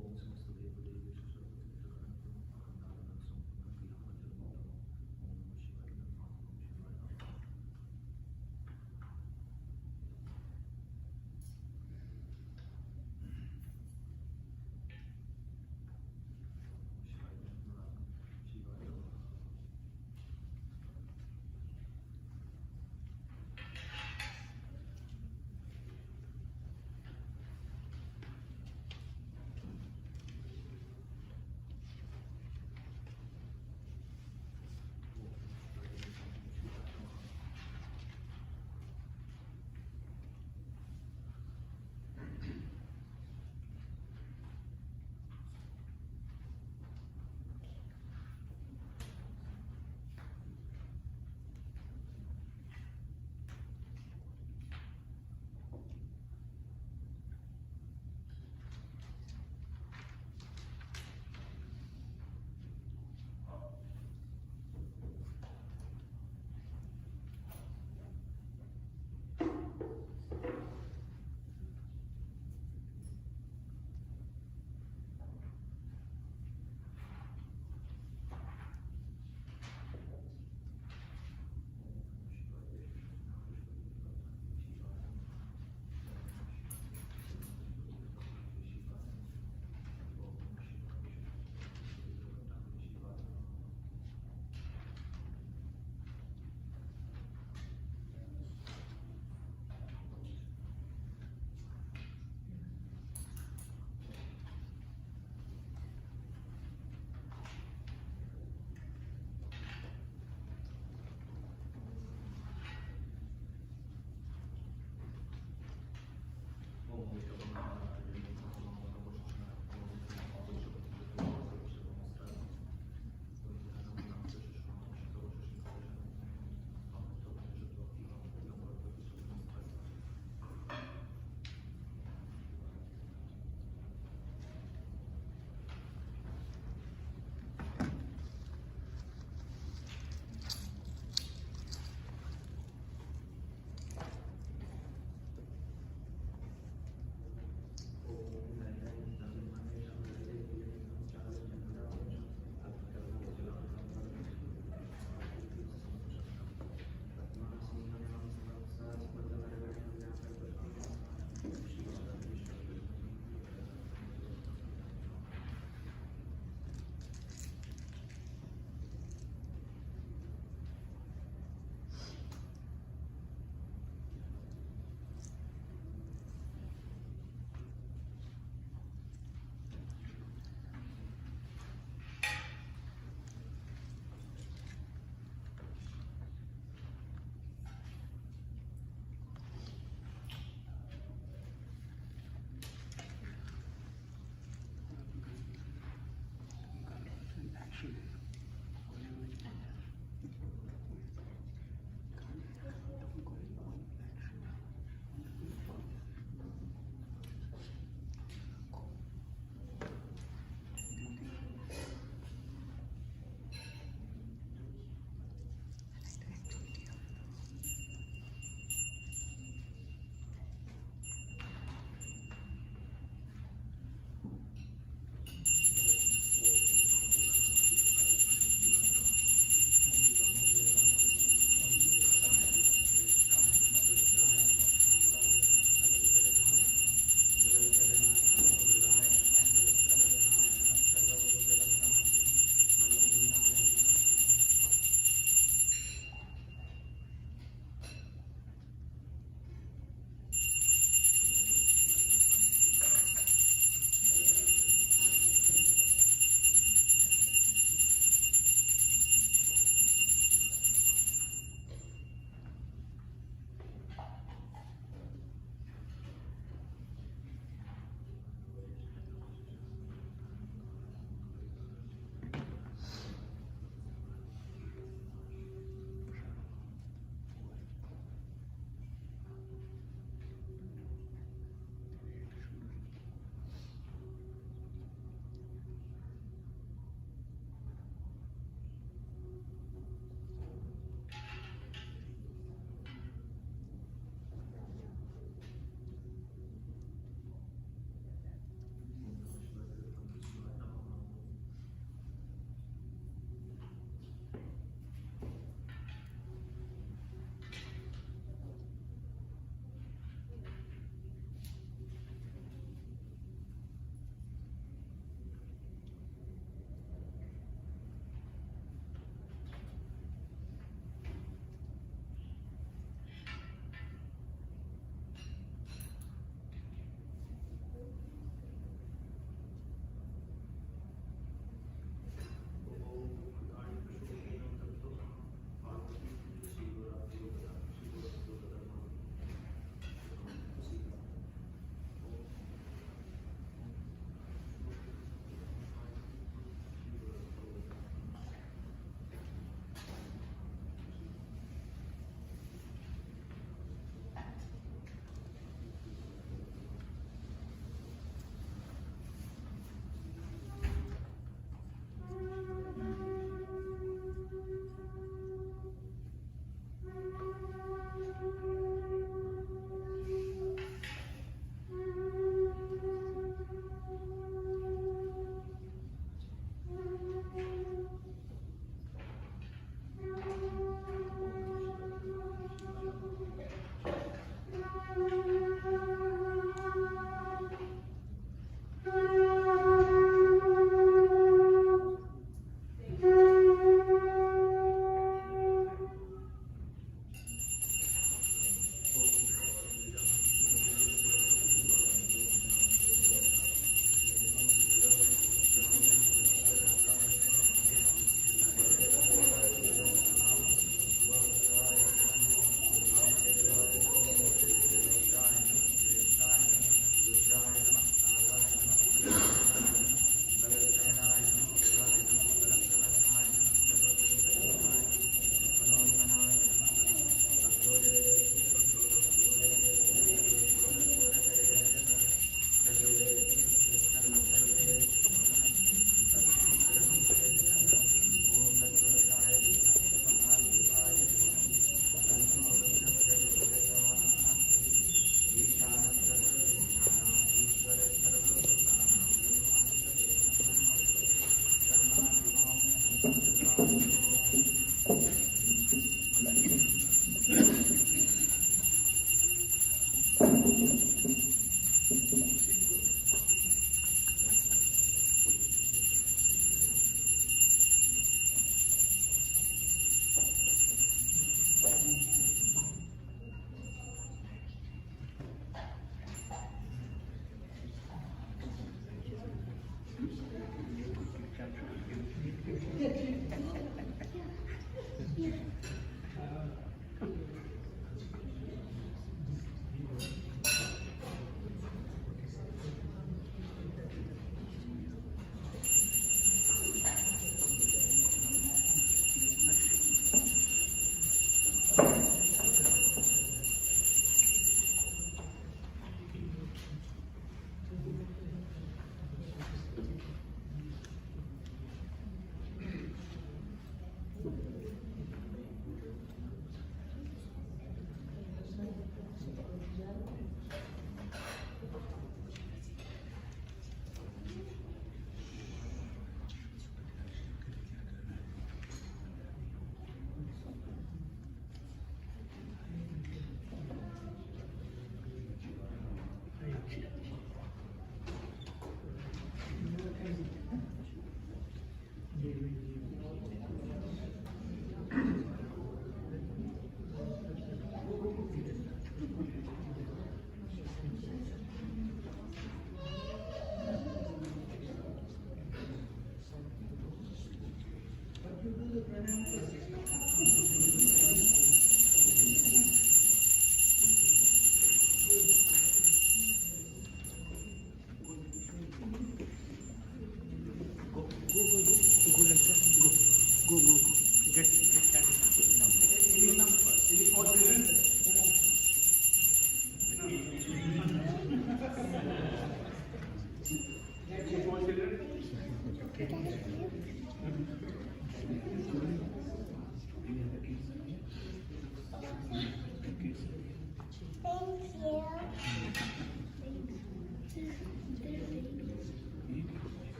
ओम समस्त देव देवेश सर्वतीर्थगण अखंडानंद संपूर्ण क्रिया जन्म ओम नमः शिवाय नमः ओम शिवाय नमः शिवाय नमः शिवाय नमः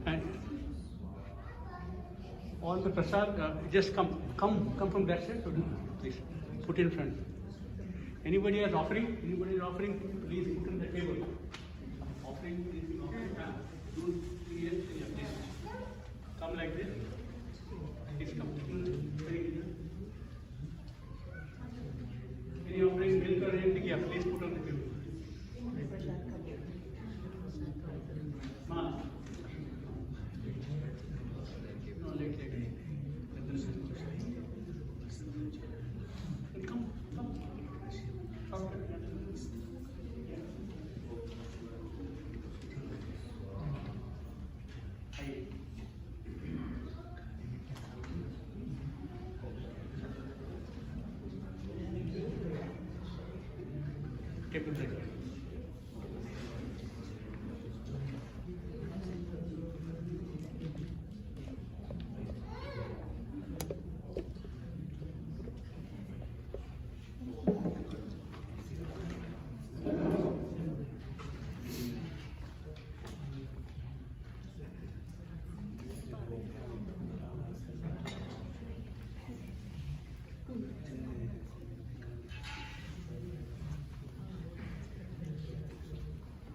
And all the prasad, just come from that side, please put in front. Anybody is offering, please put on the table. Offering, do please come like this. Please come. Any offering, milk or anything, please put on the table. Maha. No, later. Come. Table break.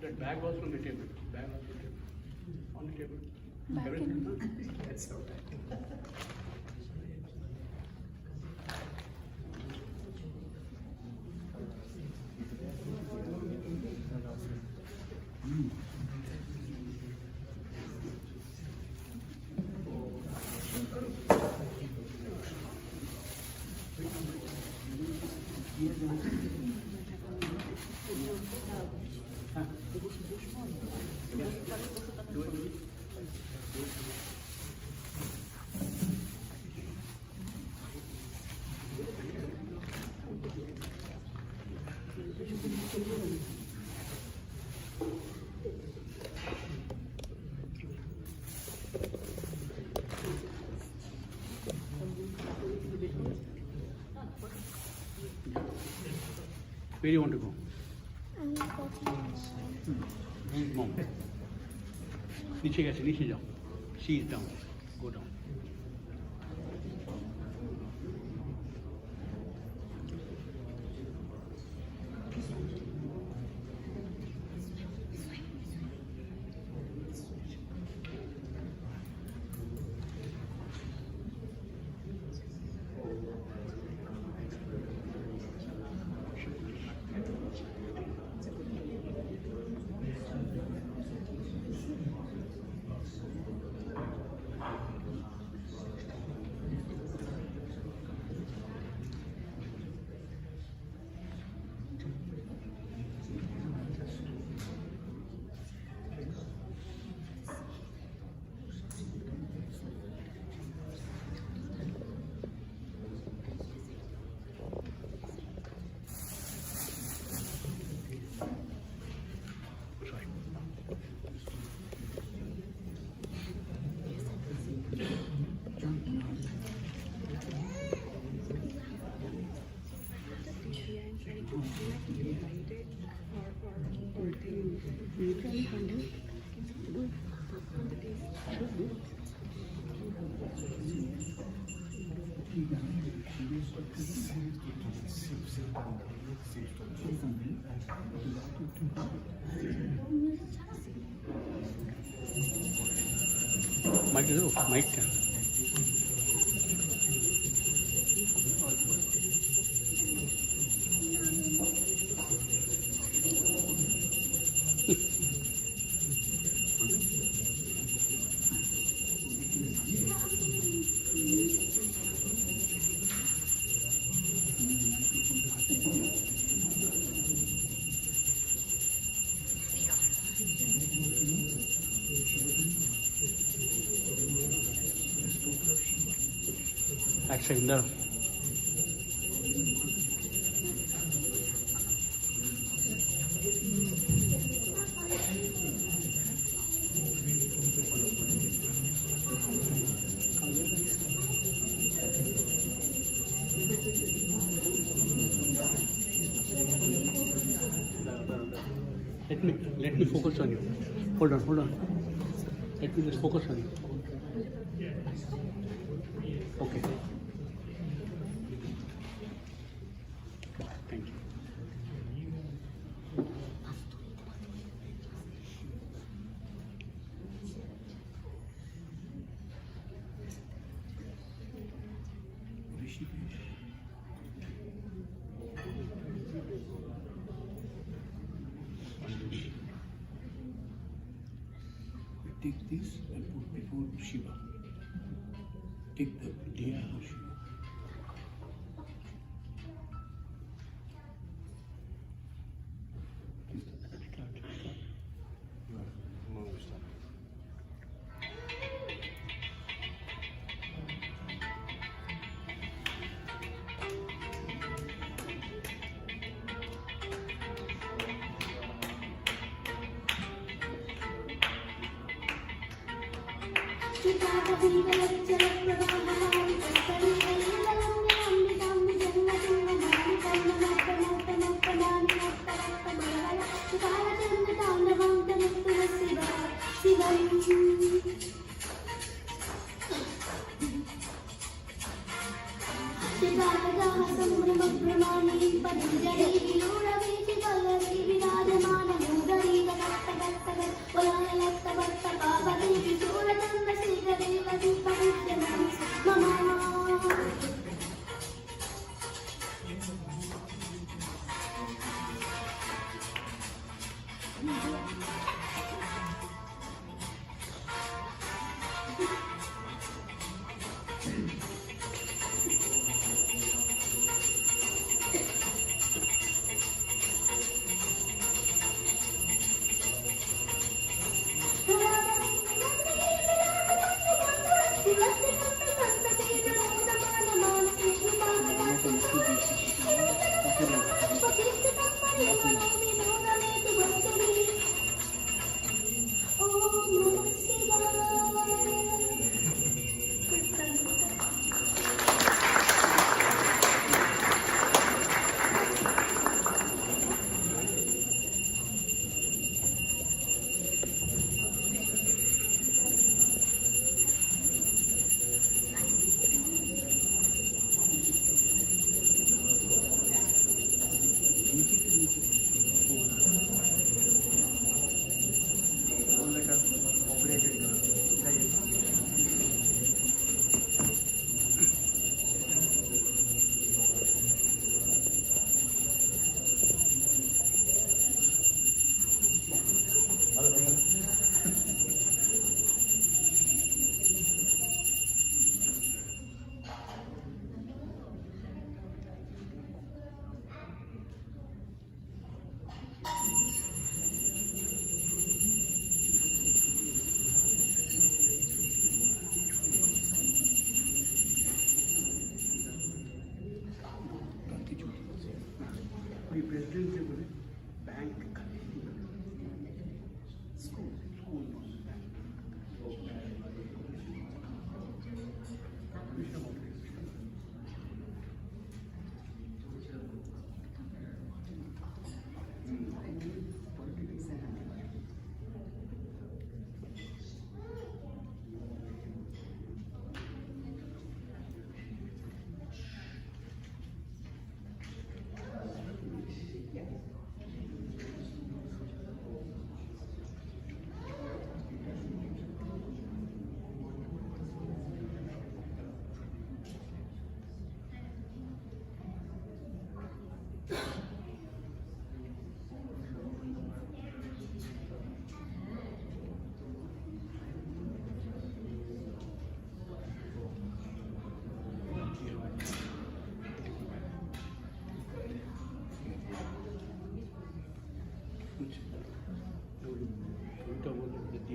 That bag was on the table. On the table. Everything. That's all right. Where do you want to go? Mom. नीचे जाओ. She is down. Go down. Mic is off. Mic. Action there. Let me focus on you. Hold on. Let me just focus on you. Okay. Thank you. Take this and put before Shiva. Take the diya of Shiva.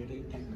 the tank.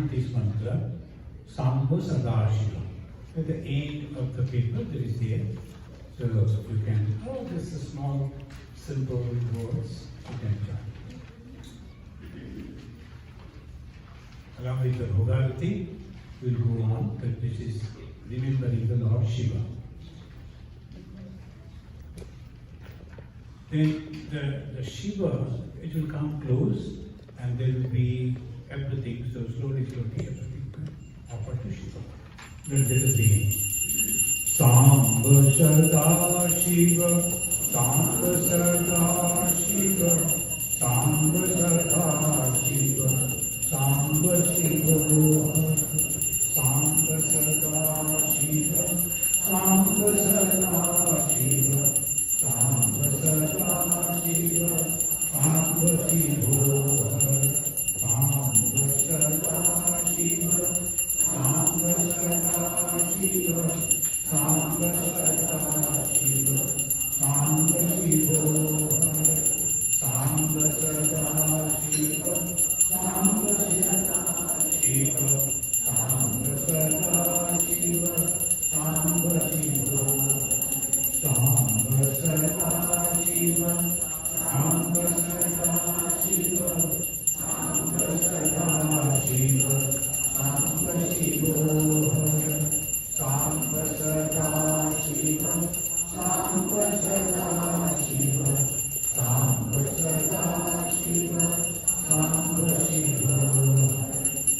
chant this mantra, Sambho Sada Shiva. At the end of the paper there is there. So you can, this is small, simple words you can chant. Along with the Bhogarati, we'll go on, that this is remembering the Lord Shiva. Then the Shiva, it will come close and there will be everything, so slowly everything offered to Shiva. Then let us begin. Sambha Sada Shiva, Sambha Sada Shiva, Sambha Sada Shiva, Sambha Shiva, Sambha Sada Shiva, Sambha Sada Shiva, Sambha Sada Shiva, Sambha Shiva, Sambha Sada Shiva, Sambha Sada Shiva, Sambha Sada Shiva, Sambha Shiva, Sambha Sada Shiva, Sambha Sada Shiva, Sambha Sada Shiva, Sambha Shiva, Sambha Sada Shiva, Sambha Sada Shiva, Sambha Sada Shiva, Sambha Shiva, Sambha Sada Shiva, Sambha Sada Shiva, Sambha Sada Shiva, Sambha Shiva, Sambha Sada Shiva, Sambha Sada Shiva, Sambha Sada Shiva, Sambha Shiva, Sambha Sada Shiva, Sambha Sada Shiva, Sambha Sada Shiva, Sambha Shiva,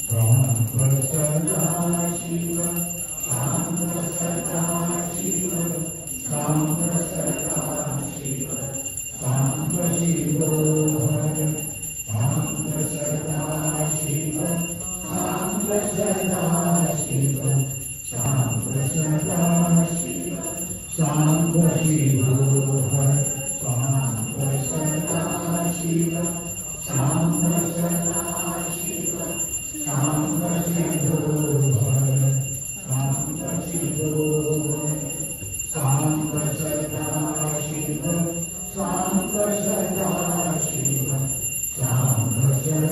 Sambha Sada Shiva, Sambha Sada Shiva, Sambha Shiva, Sambha Shiva, Sambha Sada Shiva, Sambha Sada Shiva, Sambha Sada Shiva, Sambha Shiva, Sambha Sada Shiva, Sambha Sada Shiva, Sambha Sada Shiva, Sambha Shiva, Sambha Sada Shiva, Sambha Sada Shiva, Sambha Sada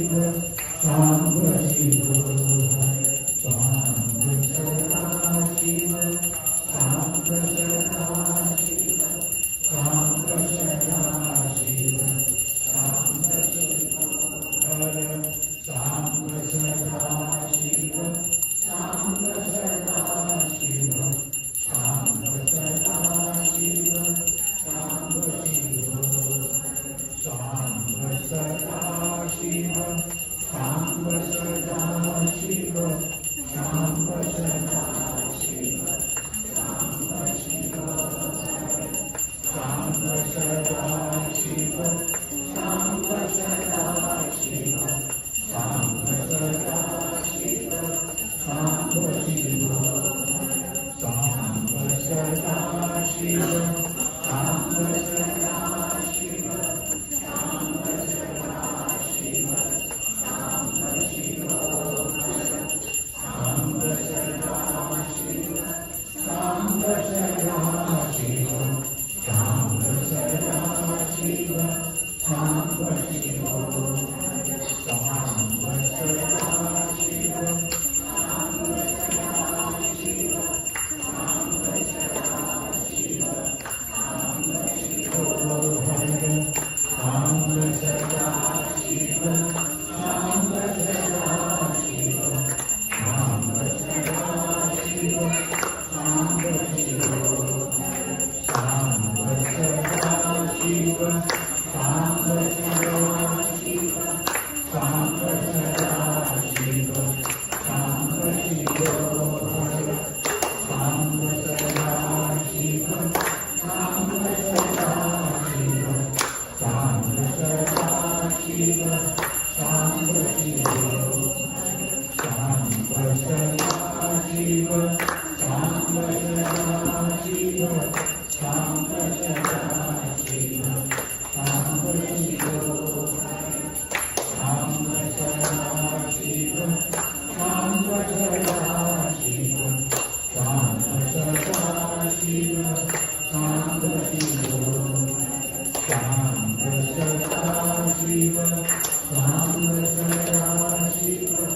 Shiva, Sambha Shiva, Sambha Sada Shiva, Sambha Sada Shiva, Sambha Sada Shiva, Sambha Shiva, Sambha Sada Shiva, Sambha Sada Shiva, Sambha Sada Shiva, Sambha Shiva, Sambha Sada Shiva, Sambha Sada Shiva, Sambha Sada Shiva, Sambha Shiva, Sambha Sada Shiva, Sambha Sada Shiva, Sambha Sada Shiva, Sambha Shiva, Sambha Sada Shiva, Sambha Sada Shiva, Sambha Sada Shiva, Sambha Shiva, Sambha Sada Shiva, Sambha Sada Shiva, Sambha Sada Shiva, Sambha Shiva, Sambha Sada Shiva, Sambha Sada Shiva, Sambha Sada Shiva, Sambha Shiva, Sambha Sada Shiva, Sambha Sada Shiva, Sambha Sada Shiva, Sambha Shiva, Sambha Sada Shiva, Sambha Sada Shiva, Sambha Sada Shiva, Sambha Shiva, Sambha Sada Shiva, Sambha Sada Shiva, Sambha Sada Shiva, Sambha Shiva, Sambha Sada Shiva, Sambha Sada Shiva,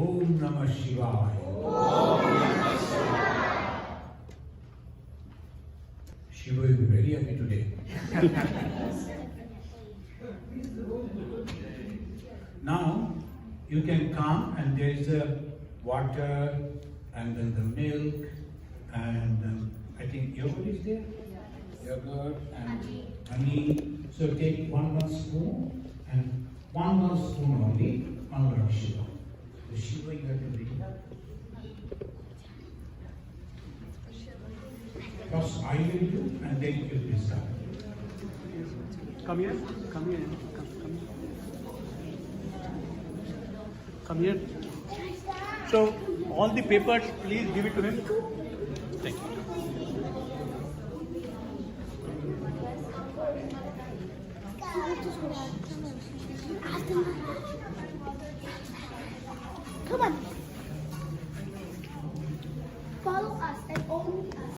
Om Namah Shivaya. Shiva will be very happy today. Now you can come and there is a water and then the milk and I think yogurt is there? Yogurt and honey. So take one spoon and one spoon only on Lord Shiva. The Shiva you have to bring. First I will do and then you will start. Come here. Come here. So, all the papers, please give it to him. Thank you. Come on.